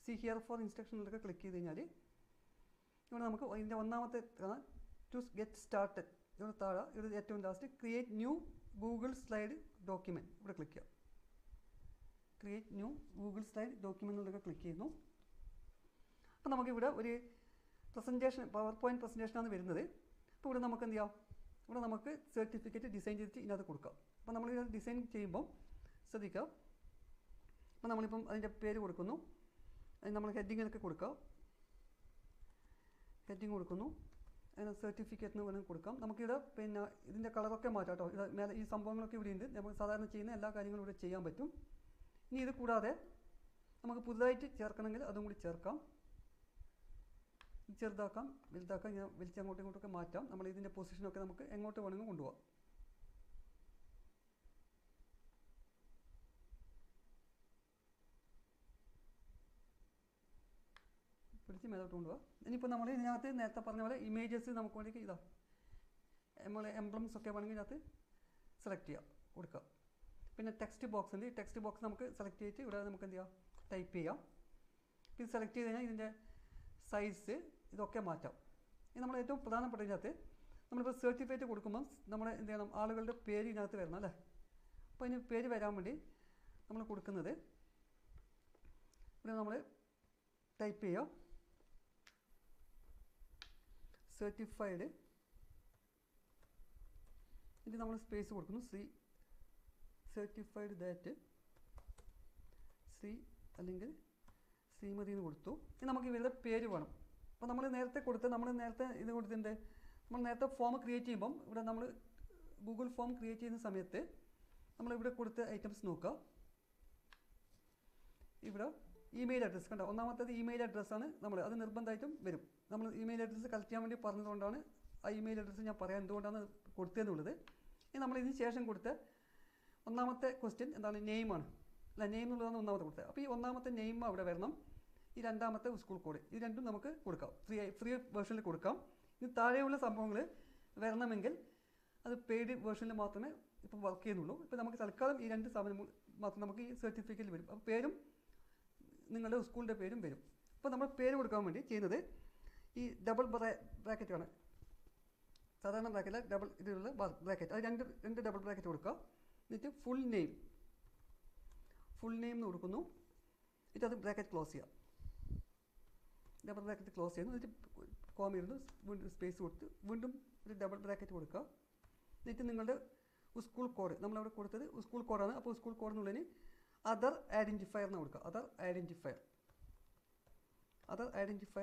സി ഹിയർ ഫോർ ഇൻസ്ട്രക്ഷനിലൊക്കെ ക്ലിക്ക് ചെയ്ത് കഴിഞ്ഞാൽ ഇവിടെ നമുക്ക് ഇതിൻ്റെ ഒന്നാമത്തെ ടു ഗെറ്റ് സ്റ്റാർട്ടഡ്, ഇവിടെ താഴെ ഇവിടെ ഏറ്റവും last create new Google slide document, ഇവിടെ ക്ലിക്ക് ചെയ്യാം. ക്രിയേറ്റ് ന്യൂ ഗൂഗിൾ സ്ലൈഡ് ഡോക്യുമെൻറ്റിലൊക്കെ ക്ലിക്ക് ചെയ്യുന്നു. അപ്പോൾ നമുക്കിവിടെ ഒരു പ്രസൻറ്റേഷൻ, പവർ പോയിൻറ്റ് പ്രസൻറ്റേഷനാണ് വരുന്നത്. അപ്പോൾ ഇവിടെ നമുക്ക് എന്ത് ചെയ്യാം, ഇവിടെ നമുക്ക് സർട്ടിഫിക്കറ്റ് ഡിസൈൻ ചെയ്തിട്ട് ഇതിനകത്ത് കൊടുക്കാം. അപ്പോൾ നമ്മളിത് ഡിസൈൻ ചെയ്യുമ്പം ശ്രദ്ധിക്കാം. അപ്പോൾ നമ്മളിപ്പം അതിൻ്റെ പേര് കൊടുക്കുന്നു, അതിന് നമ്മൾ ഹെഡിങ്ങിനൊക്കെ കൊടുക്കാം, ഹെഡിങ് കൊടുക്കുന്നു, അതിന് സർട്ടിഫിക്കറ്റിന് വേണമെങ്കിൽ കൊടുക്കാം. നമുക്കിവിടെ പിന്നെ ഇതിൻ്റെ കളറൊക്കെ മാറ്റാം കേട്ടോ. ഇത് മേലെ ഈ സംഭവങ്ങളൊക്കെ ഇവിടെ ഉണ്ട്, നമുക്ക് സാധാരണ ചെയ്യുന്ന എല്ലാ കാര്യങ്ങളും ഇവിടെ ചെയ്യാൻ പറ്റും. ഇനി ഇത് കൂടാതെ നമുക്ക് പുതുതായിട്ട് ചേർക്കണമെങ്കിൽ അതും കൂടി ചേർക്കാം. ചെറുതാക്കാം, വലുതാക്കാം, ഇങ്ങനെ വലിച്ച് അങ്ങോട്ടും ഇങ്ങോട്ടൊക്കെ മാറ്റാം. നമ്മൾ ഇതിൻ്റെ പൊസിഷനൊക്കെ നമുക്ക് എങ്ങോട്ട് വേണമെങ്കിൽ കൊണ്ടുപോകാം. പിടിച്ച് മേലോട്ട് കൊണ്ടുപോകാം. ഇനിയിപ്പോൾ നമ്മൾ ഇതിനകത്ത് നേരത്തെ പറഞ്ഞ പോലെ ഇമേജസ് നമുക്ക് വേണ്ടി ഇതാ നമ്മൾ എംബ്ലംസ് ഒക്കെ വേണമെങ്കിൽ ഇതിനകത്ത് സെലക്ട് ചെയ്യാം, കൊടുക്കാം. പിന്നെ ടെക്സ്റ്റ് ബോക്സ് ഉണ്ട്, ടെക്സ്റ്റ് ബോക്സ് നമുക്ക് സെലക്ട് ചെയ്തിട്ട് ഇവിടെ നമുക്ക് എന്ത് ചെയ്യാം, ടൈപ്പ് ചെയ്യാം. ഇത് സെലക്ട് ചെയ്ത് കഴിഞ്ഞാൽ ഇതിൻ്റെ സൈസ് ഇതൊക്കെ മാറ്റാം. ഇത് നമ്മൾ ഏറ്റവും പ്രധാനപ്പെട്ട ഇതിനകത്ത് നമ്മളിപ്പോൾ സർട്ടിഫിക്കറ്റ് കൊടുക്കുമ്പം നമ്മൾ എന്ത് ചെയ്യണം, ആളുകളുടെ പേര് ഇതിനകത്ത് വരണം അല്ലേ. അപ്പോൾ ഇതിന് പേര് വരാൻ വേണ്ടി നമ്മൾ കൊടുക്കുന്നത് ഇവിടെ നമ്മൾ ടൈപ്പ് ചെയ്യാം സർട്ടിഫൈഡ് ഇത് നമ്മൾ സ്പേസ് കൊടുക്കുന്നു, ശ്രീ സർട്ടിഫൈഡ് ദാറ്റ് ശ്രീ അല്ലെങ്കിൽ ശ്രീമതി എന്ന് കൊടുത്തു. ഇനി നമുക്ക് ഇവരുടെ പേര് വേണം. അപ്പോൾ നമ്മൾ നേരത്തെ ഇത് കൊടുത്തിട്ടുണ്ട്. നമ്മൾ നേരത്തെ ഫോം ക്രിയേറ്റ് ചെയ്യുമ്പം ഇവിടെ നമ്മൾ ഗൂഗിൾ ഫോം ക്രിയേറ്റ് ചെയ്യുന്ന സമയത്ത് നമ്മളിവിടെ കൊടുത്ത ഐറ്റംസ് നോക്കുക. ഇവിടെ ഇമെയിൽ അഡ്രസ്സ് കണ്ടോ, ഒന്നാമത്തേത് ഇമെയിൽ അഡ്രസ്സാണ്. അത് നിർബന്ധമായിട്ടും വരും. നമ്മൾ ഇമെയിൽ അഡ്രസ്സ് കളക്ട് ചെയ്യാൻ വേണ്ടി പറഞ്ഞതുകൊണ്ടാണ് ആ ഇമെയിൽ അഡ്രസ്സ് ഞാൻ പറയാൻ എന്തുകൊണ്ടാണ് കൊടുത്തതെന്നുള്ളത്. ഇനി നമ്മൾ ഇതിന് ശേഷം കൊടുത്ത ഒന്നാമത്തെ ക്വസ്റ്റ്യൻ എന്താണ്, നെയിമാണ്. അല്ല, നെയിം എന്നുള്ളതാണ് ഒന്നാമത്തെ കൊടുത്തത്. അപ്പോൾ ഈ ഒന്നാമത്തെ നെയിം അവിടെ വരണം. ഈ രണ്ടാമത്തെ സ്കൂൾ കോഡ്, ഇത് രണ്ടും നമുക്ക് കൊടുക്കാം, ഫ്രീ വേർഷനിൽ കൊടുക്കാം. ഇനി താഴെയുള്ള സംഭവങ്ങൾ വരണമെങ്കിൽ അത് പെയ്ഡ് വേർഷനിൽ മാത്രമേ ഇപ്പോൾ വർക്ക് ചെയ്യുന്നുള്ളൂ. ഇപ്പോൾ നമുക്ക് തൽക്കാലം ഈ രണ്ട് സാധനം മാത്രം നമുക്ക് ഈ സർട്ടിഫിക്കറ്റിൽ വരും. അപ്പോൾ പേരും നിങ്ങളുടെ സ്കൂളിൻ്റെ പേരും വരും. അപ്പോൾ നമ്മൾ പേര് കൊടുക്കാൻ വേണ്ടി ചെയ്യുന്നത് ഈ ഡബിൾ ബ്രാക്കറ്റാണ്. സാധാരണ ബ്രാക്കറ്റിൽ ഡബിൾ ഇതിലുള്ള ബ്രാക്കറ്റ്, അത് രണ്ട് ഡബിൾ ബ്രാക്കറ്റ് കൊടുക്കുക. എന്നിട്ട് ഫുൾ നെയിം എന്ന് കൊടുക്കുന്നു. എന്നിട്ട് അത് ബ്രാക്കറ്റ് ക്ലോസ് ചെയ്യുക. ഡബിൾ ബ്രാക്കറ്റ് ക്ലോസ് ചെയ്യുന്നു. എന്നിട്ട് കോമ ഇരുന്ന് വീണ്ടും സ്പേസ് കൊടുത്ത് വീണ്ടും ഒരു ഡബിൾ ബ്രാക്കറ്റ് കൊടുക്കുക. എന്നിട്ട് നിങ്ങളുടെ സ്കൂൾ കോഡ്, നമ്മളവിടെ കൊടുത്തത് സ്കൂൾ കോഡാണ്. അപ്പോൾ സ്കൂൾ കോഡ് എന്നുള്ളതിന് അതർ ഐഡൻറ്റിഫയർ എന്ന് കൊടുക്കുക. അതർ ഐഡൻറ്റിഫയർ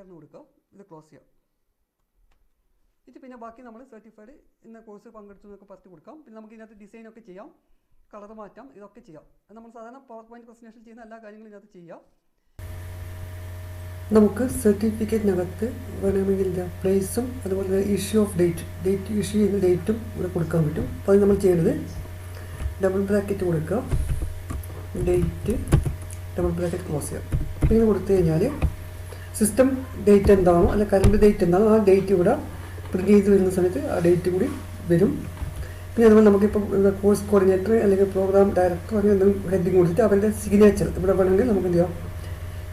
എന്ന് കൊടുക്കുക. ഇത് ക്ലോസ് ചെയ്യുക. ഇത് പിന്നെ ബാക്കി നമ്മൾ സർട്ടിഫൈഡ് ഇന്ന കോഴ്സ് പങ്കെടുത്തു എന്നൊക്കെ പറഞ്ഞ് കൊടുക്കാം. പിന്നെ നമുക്ക് ഇതിനകത്ത് ഡിസൈനൊക്കെ ചെയ്യാം, കളർ മാറ്റാം, ഇതൊക്കെ ചെയ്യാം. നമ്മൾ സാധാരണ പവർ പോയിന്റ് പ്രസന്റേഷൻ ചെയ്യുന്ന എല്ലാ കാര്യങ്ങളും ഇതിനകത്ത് ചെയ്യാം. നമുക്ക് സർട്ടിഫിക്കറ്റിനകത്ത് വേണമെങ്കിൽ പ്ലേസും അതുപോലെ ഇഷ്യൂ ഓഫ് ഡേറ്റ് ഇഷ്യൂ ചെയ്യുന്ന ഡേറ്റും ഇവിടെ കൊടുക്കാൻ പറ്റും. അപ്പോൾ അത് നമ്മൾ ചെയ്യേണ്ടത് ഡബിൾ ബ്രാക്കറ്റ് കൊടുക്കുക, ഡേറ്റ് ഡബിൾ ബ്രാക്കറ്റ് ക്ലോസ് ചെയ്യുക. ഇങ്ങനെ കൊടുത്തു കഴിഞ്ഞാൽ സിസ്റ്റം ഡേറ്റ് എന്താണോ അല്ല കറണ്ട് ഡേറ്റ് എന്താണോ ആ ഡേറ്റ് ഇവിടെ പ്രിൻറ്റ് ചെയ്ത് വരുന്ന സമയത്ത് ആ ഡേറ്റ് കൂടി വരും. പിന്നെ അതുപോലെ നമുക്കിപ്പോൾ ഇവിടെ കോഴ്സ് കോർഡിനേറ്റർ അല്ലെങ്കിൽ പ്രോഗ്രാം ഡയറക്ടർ അങ്ങനെ എന്തെങ്കിലും ഹെഡിങ് കൊടുത്തിട്ട് അവരുടെ സിഗ്നേച്ചർ ഇവിടെ വേണമെങ്കിൽ നമുക്ക് എന്ത് ചെയ്യാം,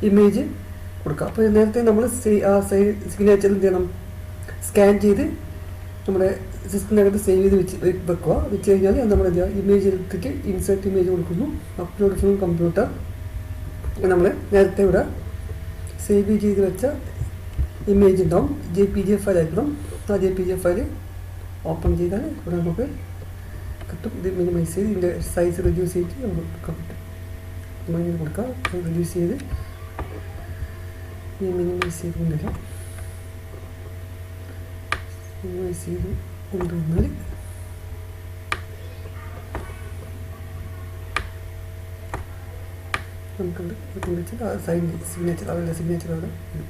ഇമേജ് കൊടുക്കാം. അപ്പോൾ നേരത്തെ നമ്മൾ സിഗ്നേച്ചർ എന്ത് ചെയ്യണം, സ്കാൻ ചെയ്ത് നമ്മുടെ സിസ്റ്റത്തിനകത്ത് സേവ് ചെയ്ത് വെച്ച് കഴിഞ്ഞാൽ നമ്മൾ എന്ത് ചെയ്യുക, ഇമേജ് എടുത്തിട്ട് ഇൻസേർട്ട് ഇമേജ് കൊടുക്കുന്നു. Upload from computer. നമ്മൾ നേരത്തെ ഇവിടെ സേവ് ചെയ്ത് വെച്ച ഇമേജ് ഉണ്ടാവും, JPG ഫയൽ ആയിരിക്കണം. ആ JPG ഫയൽ ഓപ്പൺ ചെയ്താൽ ഇവിടെ നമുക്ക് കിട്ടും. ഇത് മിനിമൈസ് ചെയ്ത് ഇതിൻ്റെ സൈസ് റെഡ്യൂസ് ചെയ്തിട്ട് നമുക്ക് കൊടുക്കാൻ പറ്റും. ഇങ്ങനെ കൊടുക്കാം, റെഡ്യൂസ് ചെയ്ത് മിനിമൈസ് ചെയ്ത് കൊണ്ടുവരാം. മിനിമൈസ് ചെയ്ത് കൊണ്ടുവന്നാൽ നമുക്കുണ്ട് സിഗ്നേച്ചർ അവരുടെ സിഗ്നേച്ചർ അവിടെ വരും.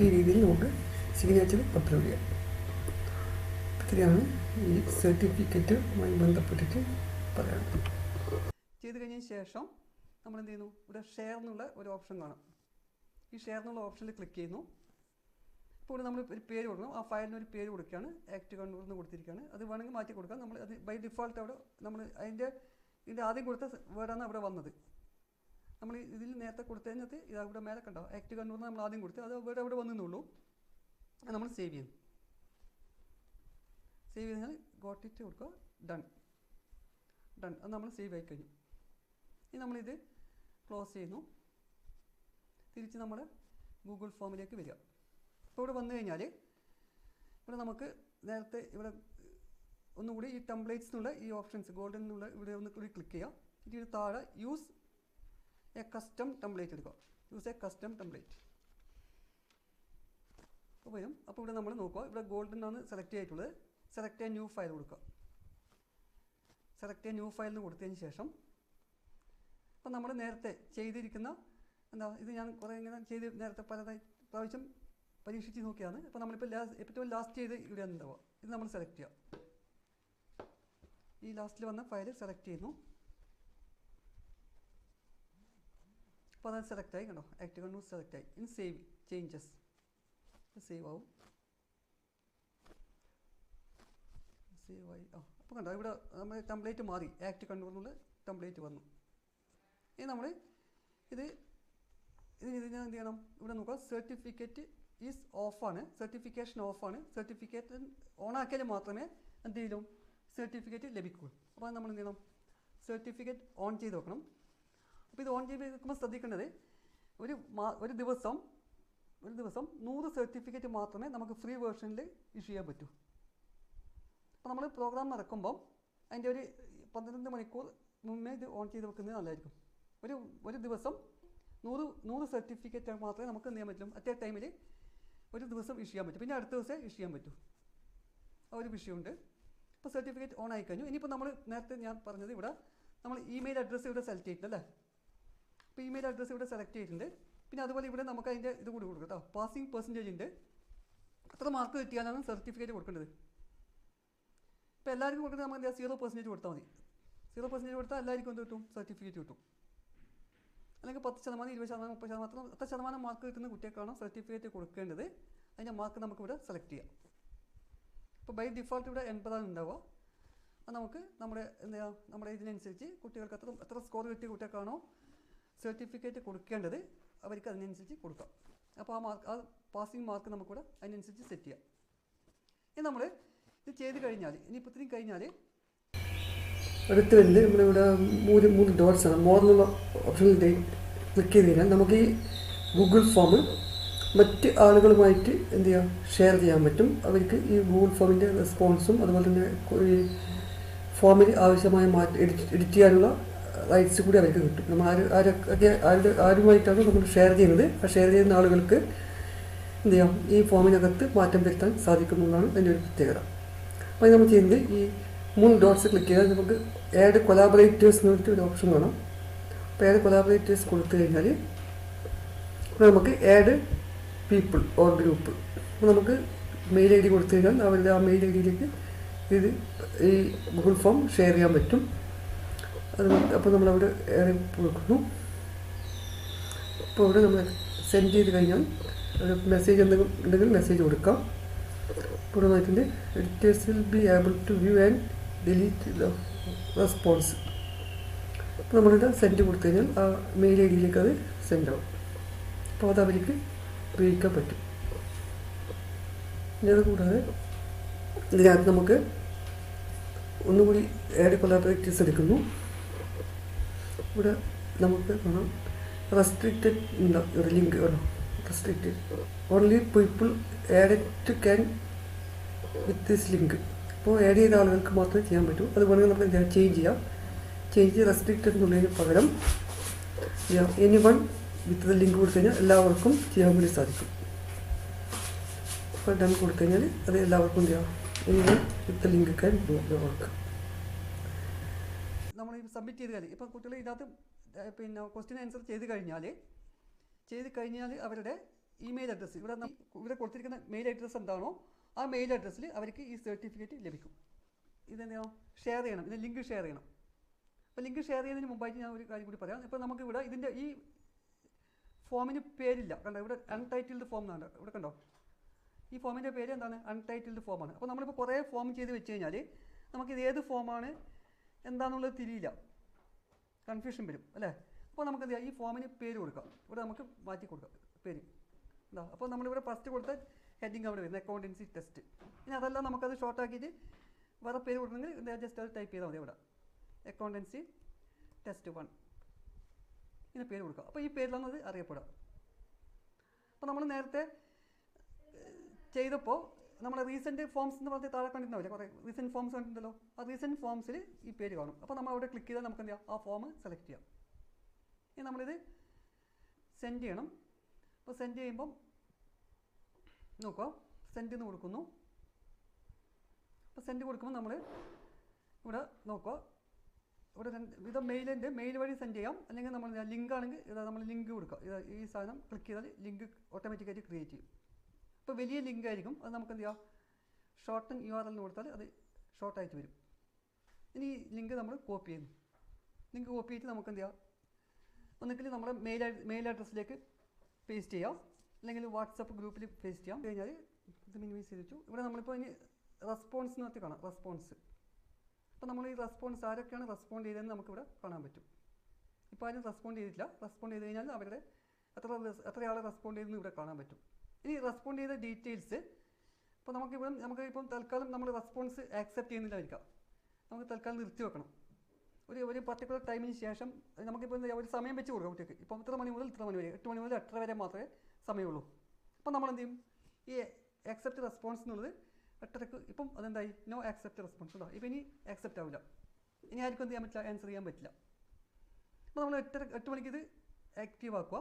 ഈ രീതിയിൽ നമുക്ക് സിഗ്നേച്ചർ അപ്ലോഡ് ചെയ്യാം. ഇത്രയാണ് ഈ സർട്ടിഫിക്കറ്റുമായി ബന്ധപ്പെട്ടിട്ട് പറയാനുള്ളത്. ചെയ്ത് കഴിഞ്ഞതിന് ശേഷം നമ്മൾ എന്ത് ചെയ്യുന്നു, ഇവിടെ ഷെയർ എന്നുള്ള ഒരു ഓപ്ഷൻ കാണാം. ഈ ഷെയർ എന്നുള്ള ഓപ്ഷനിൽ ക്ലിക്ക് ചെയ്യുന്നു. ഇപ്പോൾ ഇവിടെ നമ്മൾ ഒരു പേര് കൊടുക്കണം. ആ ഫയലിന് ഒരു പേര് കൊടുക്കുകയാണ്, ആക്ട് കണ്ണൂർ എന്ന് കൊടുത്തിരിക്കുകയാണ്. അത് വേണമെങ്കിൽ മാറ്റി കൊടുക്കാം. നമ്മൾ അത് ബൈ ഡിഫോൾട്ട് അവിടെ നമ്മൾ ഇതിൻ്റെ ആദ്യം കൊടുത്ത വേർഡാണ് അവിടെ വന്നത്. നമ്മൾ ഇതിൽ നേരത്തെ കൊടുത്തതിനകത്ത് ഇത് അവിടെ മേലെ കണ്ടോ, ആക്ട് കണ്ണൂർ നമ്മൾ ആദ്യം കൊടുത്ത് അത് വേർഡ് അവിടെ വന്നേന്നുള്ളൂ. അത് നമ്മൾ സേവ് ചെയ്യും. സേവ് ചെയ്താൽ ഗോട്ട് ഇറ്റ് കൊടുക്കുക, ഡൺ. അത് നമ്മൾ സേവ് ആയി കഴിഞ്ഞു. ഇനി നമ്മളിത് ക്ലോസ് ചെയ്യുന്നു. തിരിച്ച് നമ്മൾ ഗൂഗിൾ ഫോമിലേക്ക് വരിക. ഇപ്പോൾ ഇവിടെ വന്നു കഴിഞ്ഞാൽ ഇവിടെ നമുക്ക് നേരത്തെ ഇവിടെ ഒന്നുകൂടി ഈ ടെംപ്ലേറ്റ്സ് എന്നുള്ള ഈ ഓപ്ഷൻസ് ഗോൾഡൻ എന്നുള്ള ഇവിടെ ഒന്ന് ക്ലിക്ക് ചെയ്യാം. ഇതിന് താഴെ യൂസ് എ കസ്റ്റം ടെംപ്ലേറ്റ് എടുക്കുക. യൂസ് എ കസ്റ്റം ടെംപ്ലേറ്റ് അപ്പോൾ വരും. അപ്പോൾ ഇവിടെ നമ്മൾ നോക്കുക, ഇവിടെ ഗോൾഡൻ ആണ് സെലക്ട് ചെയ്തിട്ടുള്ളത്. സെലക്ട് എ ന്യൂ ഫയൽ കൊടുക്കുക. സെലക്ട് എ ന്യൂ ഫയൽ എന്ന് കൊടുത്തതിന് ശേഷം അപ്പോൾ നമ്മൾ നേരത്തെ ചെയ്തിരിക്കുന്ന ഇത് ഞാൻ കുറേ ഇങ്ങനെ ചെയ്ത് നേരത്തെ പല പ്രാവശ്യം പരീക്ഷിച്ച് നോക്കിയാണ്. അപ്പോൾ നമ്മളിപ്പോൾ ഏറ്റവും ലാസ്റ്റ് ചെയ്ത് ഇവിടെ ഉണ്ടാവുക. ഇത് നമ്മൾ സെലക്ട് ചെയ്യുക. ഈ ലാസ്റ്റിൽ വന്ന ഫയൽ സെലക്ട് ചെയ്യുന്നു. അപ്പോൾ അത് സെലക്ട് ആയി കണ്ടോ, ആക്ട് കണ്ണൂർ സെലക്ട് ആയി. ഇനി സേവ് ചേഞ്ചസ് സേവ് ആവും. സേവ് ആയി. അപ്പോൾ കണ്ടോ ഇവിടെ നമ്മൾ ടെംപ്ലേറ്റ് മാറി, ആക്ട് കണ്ണൂർ എന്നുള്ള ടെംപ്ലേറ്റ് വന്നു. ഇനി നമ്മൾ ഇതിന് എന്ത് ചെയ്യണം, ഇവിടെ നോക്കുക, സർട്ടിഫിക്കറ്റ് ഈസ് ഓഫാണ്, സർട്ടിഫിക്കേഷൻ ഓഫാണ്. സർട്ടിഫിക്കറ്റ് ഓണാക്കിയാൽ മാത്രമേ എന്ത് ചെയ്യും, സർട്ടിഫിക്കറ്റ് ലഭിക്കൂ. അപ്പോൾ നമ്മൾ എന്ത് ചെയ്യണം, സർട്ടിഫിക്കറ്റ് ഓൺ ചെയ്ത് വെക്കണം. അപ്പോൾ ഇത് ഓൺ ചെയ്ത് വെക്കുമ്പോൾ ശ്രദ്ധിക്കേണ്ടത് ഒരു ദിവസം 100 സർട്ടിഫിക്കറ്റ് മാത്രമേ നമുക്ക് ഫ്രീ വേർഷനിൽ ഇഷ്യൂ ചെയ്യാൻ പറ്റൂ. അപ്പോൾ നമ്മൾ പ്രോഗ്രാം നടക്കുമ്പം അതിൻ്റെ ഒരു 12 മണിക്കൂർ മുന്നേ ഇത് ഓൺ ചെയ്ത് വെക്കുന്നത് നല്ലതായിരിക്കും. ഒരു ദിവസം 100 സർട്ടിഫിക്കറ്റ് മാത്രമേ നമുക്ക് എന്ത് ചെയ്യാൻ പറ്റും, അറ്റേ ടൈമിൽ ഒരു ദിവസം ഇഷ്യൂ ചെയ്യാൻ പറ്റും. പിന്നെ അടുത്ത ദിവസം ഇഷ്യൂ ചെയ്യാൻ പറ്റും. ആ ഒരു വിഷയമുണ്ട്. ഇപ്പോൾ സർട്ടിഫിക്കറ്റ് ഓൺ ആയി കഴിഞ്ഞു. ഇനിയിപ്പോൾ നമ്മൾ നേരത്തെ ഞാൻ പറഞ്ഞത് ഇവിടെ നമ്മൾ ഇമെയിൽ അഡ്രസ്സ് ഇവിടെ സെലക്ട് ചെയ്തിട്ടുണ്ട് അല്ലേ. അപ്പോൾ ഇമെയിൽ അഡ്രസ്സ് ഇവിടെ സെലക്ട് ചെയ്തിട്ടുണ്ട്. പിന്നെ അതുപോലെ ഇവിടെ നമുക്ക് അതിൻ്റെ ഇത് കൂടി കൊടുക്കും കേട്ടോ. പാസിംഗ് പെർസെൻറ്റേജ് ഉണ്ട്. എത്ര മാർക്ക് കിട്ടിയാലാണ് സർട്ടിഫിക്കറ്റ് കൊടുക്കേണ്ടത്. ഇപ്പോൾ എല്ലാവർക്കും കൊടുക്കുന്നത് നമുക്ക് എന്താ 0% കൊടുത്താൽ മതി. 0% കൊടുത്താൽ എല്ലാവർക്കും എന്ത് കിട്ടും, സർട്ടിഫിക്കറ്റ് കിട്ടും. അല്ലെങ്കിൽ 10%, 20%, 30%, എത്ര ശതമാനം മാർക്ക് കിട്ടുന്ന കുട്ടികൾക്കാണ് സർട്ടിഫിക്കറ്റ് കൊടുക്കേണ്ടത്. അതിൻ്റെ മാർക്ക് നമുക്കിവിടെ സെലക്ട് ചെയ്യാം. ഇപ്പോൾ ബൈ ഡിഫോൾട്ട് ഇവിടെ 80 ഉണ്ടാവുക. അത് നമുക്ക് നമ്മുടെ ഇതിനനുസരിച്ച് കുട്ടികൾക്ക് എത്ര സ്കോർ കിട്ടിയ കുട്ടികൾക്കാണോ സർട്ടിഫിക്കറ്റ് കൊടുക്കേണ്ടത് അവർക്ക് അതിനനുസരിച്ച് കൊടുക്കാം. അപ്പോൾ ആ പാസിംഗ് മാർക്ക് നമുക്കിവിടെ അതിനനുസരിച്ച് സെറ്റ് ചെയ്യാം. ഇനി നമ്മൾ ഇത് ചെയ്ത് കഴിഞ്ഞാൽ ഇനിയിപ്പോൾ ഇത്രയും കഴിഞ്ഞാൽ അടുത്ത് വരുന്നത് നമ്മളിവിടെ മൂന്ന് ഡോട്ട്സാണ്. മോർന്നുള്ള ഓപ്ഷനിൽ ക്ലിക്ക് ചെയ്ത് കഴിഞ്ഞാൽ നമുക്ക് ഈ ഗൂഗിൾ ഫോം മറ്റ് ആളുകളുമായിട്ട് എന്ത് ചെയ്യാം, ഷെയർ ചെയ്യാൻ പറ്റും. അവർക്ക് ഈ ഗൂഗിൾ ഫോമിൻ്റെ റെസ്പോൺസും അതുപോലെ തന്നെ ഈ ഫോമിൽ ആവശ്യമായ എഡിറ്റ് ചെയ്യാനുള്ള റൈറ്റ്സ് കൂടി അവർക്ക് കിട്ടും. നമ്മൾ ആരുമായിട്ടാണ് നമ്മൾ ഷെയർ ചെയ്യുന്നത്, ആ ഷെയർ ചെയ്യുന്ന ആളുകൾക്ക് എന്ത് ചെയ്യാം, ഈ ഫോമിനകത്ത് മാറ്റം വരുത്താൻ സാധിക്കുന്നതാണ് അതിൻ്റെ ഒരു പ്രത്യേകത. അപ്പോൾ നമ്മൾ ചെയ്യുന്നത് ഈ 3 ഡോട്ട്സ് ക്ലിക്ക് ചെയ്താൽ നമുക്ക് ആഡ് കൊലാബറേറ്റേഴ്സ് എന്ന് പറഞ്ഞിട്ട് ഒരു ഓപ്ഷൻ കാണാം. അപ്പോൾ ആഡ് കൊലാബറേറ്റേഴ്സ് കൊടുത്തു കഴിഞ്ഞാൽ നമുക്ക് ആഡ് പീപ്പിൾ ഓർ ഗ്രൂപ്പ്, അപ്പോൾ നമുക്ക് മെയിൽ ഐ ഡി കൊടുത്തു കഴിഞ്ഞാൽ അവരുടെ ആ മെയിൽ ഐ ഡിയിലേക്ക് ഇത് ഈ ഗൂഗിൾ ഫോം ഷെയർ ചെയ്യാൻ പറ്റും. അപ്പോൾ നമ്മളവിടെ ആഡ് കൊടുക്കുന്നു. അപ്പോൾ ഇവിടെ നമ്മൾ സെൻഡ് ചെയ്ത് കഴിഞ്ഞാൽ ഒരു മെസ്സേജ് എന്തെങ്കിലും ഉണ്ടെങ്കിൽ മെസ്സേജ് കൊടുക്കാം. ഇവിടെ നോക്കിയിട്ട് editors will be able to view and delete the response. അപ്പോൾ നമ്മളിത് സെൻഡ് കൊടുത്തു കഴിഞ്ഞാൽ ആ മെയിൽ ഐ ഡിയിലേക്ക് അത് സെൻഡ് ആവും. അപ്പോൾ അത് അവർക്ക് ഉപയോഗിക്കാൻ പറ്റും. ഇനി അത് കൂടാതെ ഇതിനകത്ത് നമുക്ക് ഒന്നുകൂടി ആഡ് കൊലാബറേറ്റേഴ്സ് എടുക്കുന്നു. ഇവിടെ നമുക്ക് കാണാം റെസ്ട്രിക്റ്റഡ് ഒരു ലിങ്ക് വേണം. Restricted only people add to can with this link. അപ്പോൾ ആഡ് ചെയ്ത ആളുകൾക്ക് മാത്രമേ ചെയ്യാൻ പറ്റൂ. അതുപോലെ നമുക്ക് ചേഞ്ച് ചെയ്യാം. ചേഞ്ച് റെസ്ട്രിക്റ്റഡ് എന്നുള്ളതിന് പകരം എനിവൺ വിത്ത് ദ ലിങ്ക് കൊടുത്തു കഴിഞ്ഞാൽ എല്ലാവർക്കും ചെയ്യാൻ വേണ്ടി സാധിക്കും. അപ്പോൾ ഡൺ കൊടുത്തു കഴിഞ്ഞാൽ അത് എല്ലാവർക്കും ചെയ്യാം. Anyone with the link can do the work. നമ്മൾ സബ്മിറ്റ് ചെയ്ത് കഴിഞ്ഞാൽ ഇപ്പോൾ കുട്ടികൾ ഇതിനകത്ത് പിന്നെ ക്വസ്റ്റ്യൻ ആൻസർ ചെയ്ത് കഴിഞ്ഞാൽ അവരുടെ ഇമെയിൽ അഡ്രസ്സ് ഇവിടെ കൊടുത്തിരിക്കുന്ന മെയിൽ അഡ്രസ്സ് എന്താണോ ആ മെയിൽ അഡ്രസ്സിൽ അവർക്ക് ഈ സർട്ടിഫിക്കറ്റ് ലഭിക്കും. ഇതെന്താ ഷെയർ ചെയ്യണം, ഇതിൻ്റെ ലിങ്ക് ഷെയർ ചെയ്യണം. അപ്പോൾ ലിങ്ക് ഷെയർ ചെയ്യുന്നതിന് മുമ്പായിട്ട് ഞാൻ ഒരു കാര്യം കൂടി പറയാം. ഇപ്പോൾ നമുക്ക് ഇവിടെ ഇതിൻ്റെ ഈ ഫോമിന് പേരില്ല, കണ്ടോ ഇവിടെ അൺടൈറ്റിൽഡ് ഫോം എന്നാണ് ഇവിടെ കണ്ടോ. ഈ ഫോമിൻ്റെ പേര് എന്താണ്, അൺടൈറ്റിൽഡ് ഫോമാണ്. അപ്പോൾ നമ്മളിപ്പോൾ കുറേ ഫോം ചെയ്ത് വെച്ച് കഴിഞ്ഞാൽ നമുക്കിത് ഏത് ഫോമാണ് എന്താണെന്നുള്ളത് തിരിയില്ല, കൺഫ്യൂഷൻ വരും അല്ലേ. അപ്പോൾ നമുക്ക് എന്ത് ചെയ്യാം, ഈ ഫോമിന് പേര് കൊടുക്കാം. ഇവിടെ നമുക്ക് മാറ്റി കൊടുക്കാം പേര് എന്താ. അപ്പോൾ നമ്മളിവിടെ ഫസ്റ്റ് കൊടുത്ത ഹെഡിങ് അവിടെ വരുന്നത് അക്കൗണ്ടൻസി ടെസ്റ്റ്. ഇനി അതെല്ലാം നമുക്കത് ഷോർട്ടാക്കിയിട്ട് വേറെ പേര് കൊടുക്കണമെങ്കിൽ ജസ്റ്റ് അത് ടൈപ്പ് ചെയ്താൽ മതി. ഇവിടെ അക്കൗണ്ടൻസി ടെസ്റ്റ് 1 ഇങ്ങനെ പേര് കൊടുക്കുക. അപ്പോൾ ഈ പേരിലാണ് അത് അറിയപ്പെടുക. അപ്പോൾ നമ്മൾ നേരത്തെ ചെയ്തപ്പോൾ നമ്മൾ റീസെൻറ്റ് ഫോംസ് എന്ന് പറഞ്ഞാൽ താഴെ കണ്ടിട്ടുണ്ടാവില്ലേ, കുറേ റീസെൻറ്റ് ഫോംസ് കണ്ടിട്ടുണ്ടല്ലോ. ആ റീസെൻറ്റ് ഫോംസിൽ ഈ പേര് കാണും. അപ്പോൾ നമ്മൾ അവിടെ ക്ലിക്ക് ചെയ്താൽ നമുക്ക് എന്ത് ചെയ്യാം, ആ ഫോം സെലക്ട് ചെയ്യാം. ഇനി നമ്മളിത് സെൻഡ് ചെയ്യണം. അപ്പോൾ സെൻഡ് ചെയ്യുമ്പം നോക്കുക, സെൻഡ് എന്ന് കൊടുക്കുന്നു. അപ്പോൾ സെൻഡ് കൊടുക്കുമ്പോൾ നമ്മൾ ഇവിടെ നോക്കുക, ഇവിടെ ഇത് മെയിൽ വഴി സെൻഡ് ചെയ്യാം. അല്ലെങ്കിൽ നമ്മൾ ലിങ്ക് ആണെങ്കിൽ ഇതാ നമ്മൾ ലിങ്ക് കൊടുക്കുക. ഈ സാധനം ക്ലിക്ക് ചെയ്താൽ ലിങ്ക് ഓട്ടോമാറ്റിക്കായിട്ട് ക്രിയേറ്റ് ചെയ്യും. അപ്പോൾ വലിയ ലിങ്ക് ആയിരിക്കും, അത് നമുക്ക് എന്ത് ചെയ്യാം, ഷോർട്ടൻ URL എന്ന് കൊടുത്താൽ അത് ഷോർട്ടായിട്ട് വരും. ഇനി ഈ ലിങ്ക് നമ്മൾ കോപ്പി ചെയ്യുന്നു. ലിങ്ക് കോപ്പി ചെയ്തിട്ട് നമുക്ക് എന്ത് ചെയ്യാം, ഒന്നുകിൽ നമ്മുടെ മെയിൽ അഡ്രസ്സിലേക്ക് പേസ്റ്റ് ചെയ്യാം, അല്ലെങ്കിൽ വാട്സപ്പ് ഗ്രൂപ്പിൽ പേസ്റ്റ് ചെയ്യാം. കഴിഞ്ഞാൽ ഇത് മിനിമൈസ് ചെയ്ത് വെച്ചു. ഇവിടെ നമ്മളിപ്പോൾ ഇനി റെസ്പോൺസ് എന്ന് പറഞ്ഞ് കാണാം, റെസ്പോൺസ്. അപ്പോൾ നമ്മൾ ഈ റെസ്പോൺസ് ആരൊക്കെയാണ് റെസ്പോണ്ട് ചെയ്തതെന്ന് നമുക്കിവിടെ കാണാൻ പറ്റും. ഇപ്പോൾ ആരും റെസ്പോണ്ട് ചെയ്തിട്ടില്ല. റെസ്പോണ്ട് ചെയ്ത് കഴിഞ്ഞാൽ അവരുടെ എത്ര ആൾ റെസ്പോണ്ട് ചെയ്തെന്ന് ഇവിടെ കാണാൻ പറ്റും. ഇനി റെസ്പോണ്ട് ചെയ്ത ഡീറ്റെയിൽസ് ഇപ്പോൾ നമുക്കിപ്പം തൽക്കാലം നമ്മൾ റെസ്പോൺസ് ആക്സെപ്റ്റ് ചെയ്യുന്നില്ലായിരിക്കാം. നമുക്ക് തൽക്കാലം നിർത്തി വെക്കണം. ഒരു പർട്ടിക്കുലർ ടൈമിന് ശേഷം നമുക്കിപ്പോൾ ഒരു സമയം വെച്ച് കൊടുക്കാം കുട്ടിക്ക്. ഇപ്പം ഇത്ര മണി മുതൽ ഇത്ര മണി വരെ, 8 മണി മുതൽ 8:30 വരെ മാത്രമേ സമയമുള്ളൂ. അപ്പോൾ നമ്മൾ എന്ത് ചെയ്യും, ഈ ആക്സെപ്റ്റ് റെസ്പോൺസ് എന്നുള്ളത് 8:30 ഇപ്പം അതെന്തായി നോ ആക്സെപ്റ്റ് റെസ്പോൺസ് ഉണ്ടോ. ഇപ്പം ഇനി ആക്സെപ്റ്റ് ആവില്ല, ഇനി ആർക്കും എന്ത് ചെയ്യാൻ പറ്റില്ല, ആൻസർ ചെയ്യാൻ പറ്റില്ല. അപ്പോൾ നമ്മൾ 8 മണിക്ക് ഇത് ആക്റ്റീവ് ആക്കുക,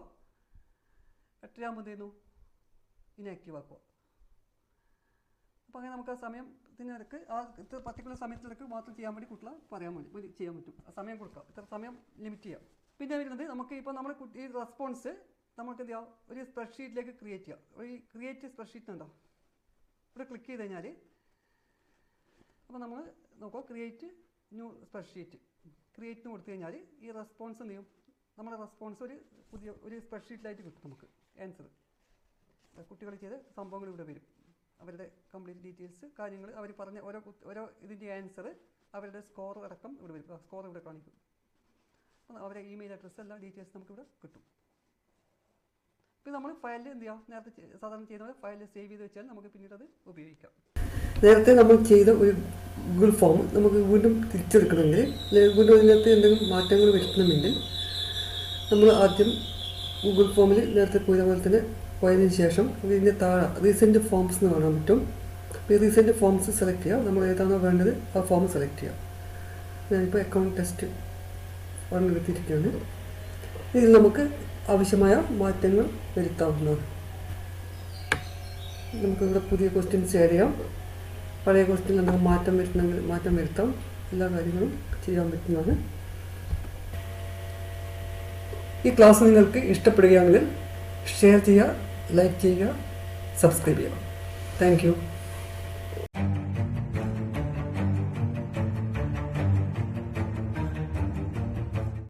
8:30 ആകുമ്പോൾ എന്ത് ചെയ്യുന്നു, ഇനാക്റ്റീവ് ആക്കുക. അപ്പോൾ അങ്ങനെ നമുക്ക് ആ സമയത്തിനിടക്ക് ആ ഇത്ര പർട്ടിക്കുലർ സമയത്തിനിടക്ക് മാത്രം ചെയ്യാൻ വേണ്ടി കുട്ടികളെ പറയാൻ വേണ്ടി ചെയ്യാൻ പറ്റും. ആ സമയം കൊടുക്കുക, ഇത്ര സമയം ലിമിറ്റ് ചെയ്യാം. പിന്നെ വരുന്നത് നമുക്ക് ഇപ്പോൾ നമ്മൾ ഈ റെസ്പോൺസ് നമുക്ക് എന്ത് ചെയ്യാം, ഒരു സ്പ്രെഡ്ഷീറ്റിലേക്ക് ക്രിയേറ്റ് ചെയ്യാം. ഈ ക്രിയേറ്റ് സ്പ്രെഡ്ഷീറ്റ് ഉണ്ടോ, ഇവിടെ ക്ലിക്ക് ചെയ്ത് കഴിഞ്ഞാൽ അപ്പോൾ നമ്മൾ നോക്കുക ക്രിയേറ്റ് ന്യൂ സ്പ്രെഡ്ഷീറ്റ്, ക്രിയേറ്റിന് കൊടുത്തു കഴിഞ്ഞാൽ ഈ റെസ്പോൺസ് എന്ത് ചെയ്യും, നമ്മുടെ റെസ്പോൺസ് ഒരു സ്പ്രെഡ്ഷീറ്റിലായിട്ട് കിട്ടും നമുക്ക് ആൻസർ. കുട്ടികൾ ചെയ്ത സംഭവങ്ങൾ ഇവിടെ വരും, അവരുടെ കംപ്ലീറ്റ് ഡീറ്റെയിൽസ് കാര്യങ്ങൾ അവർ പറഞ്ഞ ഓരോ ഇതിൻ്റെ ആൻസർ അവരുടെ സ്കോർ അടക്കം ഇവിടെ വരും, സ്കോർ ഇവിടെ കാണിക്കും. അപ്പോൾ അവരുടെ ഇമെയിൽ അഡ്രസ്സ് എല്ലാ ഡീറ്റെയിൽസ് നമുക്കിവിടെ കിട്ടും. ഇപ്പോൾ നമ്മൾ ഫയലിൽ എന്ത് ചെയ്യാം, നേരത്തെ സാധാരണ ചെയ്യുന്ന ഫയലിൽ സേവ് ചെയ്ത് വെച്ചാൽ നമുക്ക് പിന്നീട് അത് ഉപയോഗിക്കാം. നേരത്തെ നമ്മൾ ചെയ്ത ഒരു ഗൂഗിൾ ഫോം നമുക്ക് വീണ്ടും തിരിച്ചെടുക്കണമെങ്കിൽ, വീണ്ടും ഇതിനകത്ത് എന്തെങ്കിലും മാറ്റങ്ങൾ വരുത്തണമെങ്കിൽ നമ്മൾ ആദ്യം ഗൂഗിൾ ഫോമിൽ നേരത്തെ പോയ പോലെ തന്നെ പോയതിന് ശേഷം ഇതിൻ്റെ താഴെ റീസെൻറ്റ് ഫോംസ് എന്ന് കാണാൻ പറ്റും. അപ്പോൾ ഈ റീസെൻറ്റ് ഫോംസ് സെലക്ട് ചെയ്യുക, നമ്മൾ ഏതാണോ വേണ്ടത് ആ ഫോം സെലക്ട് ചെയ്യുക. ഞാനിപ്പോൾ അക്കൗണ്ട് ടെസ്റ്റ് 1 എടുത്തിരിക്കുകയാണ്. ഇതിൽ നമുക്ക് ആവശ്യമായ മാറ്റങ്ങൾ വരുത്താവുന്നതാണ്. നമുക്കിവിടെ പുതിയ ക്വസ്റ്റ്യൻസ് ആഡ് ചെയ്യാം, പഴയ ക്വസ്റ്റ്യൻ എന്തെങ്കിലും മാറ്റം വരുത്തണമെങ്കിൽ മാറ്റം വരുത്താം, എല്ലാ കാര്യങ്ങളും ചെയ്യാൻ പറ്റുന്നതാണ്. ഈ ക്ലാസ് നിങ്ങൾക്ക് ഇഷ്ടപ്പെടുകയാണെങ്കിൽ ഷെയർ ചെയ്യുക, ലൈക്ക് ചെയ്യുക, സബ്സ്ക്രൈബ് ചെയ്യുക. Thank you.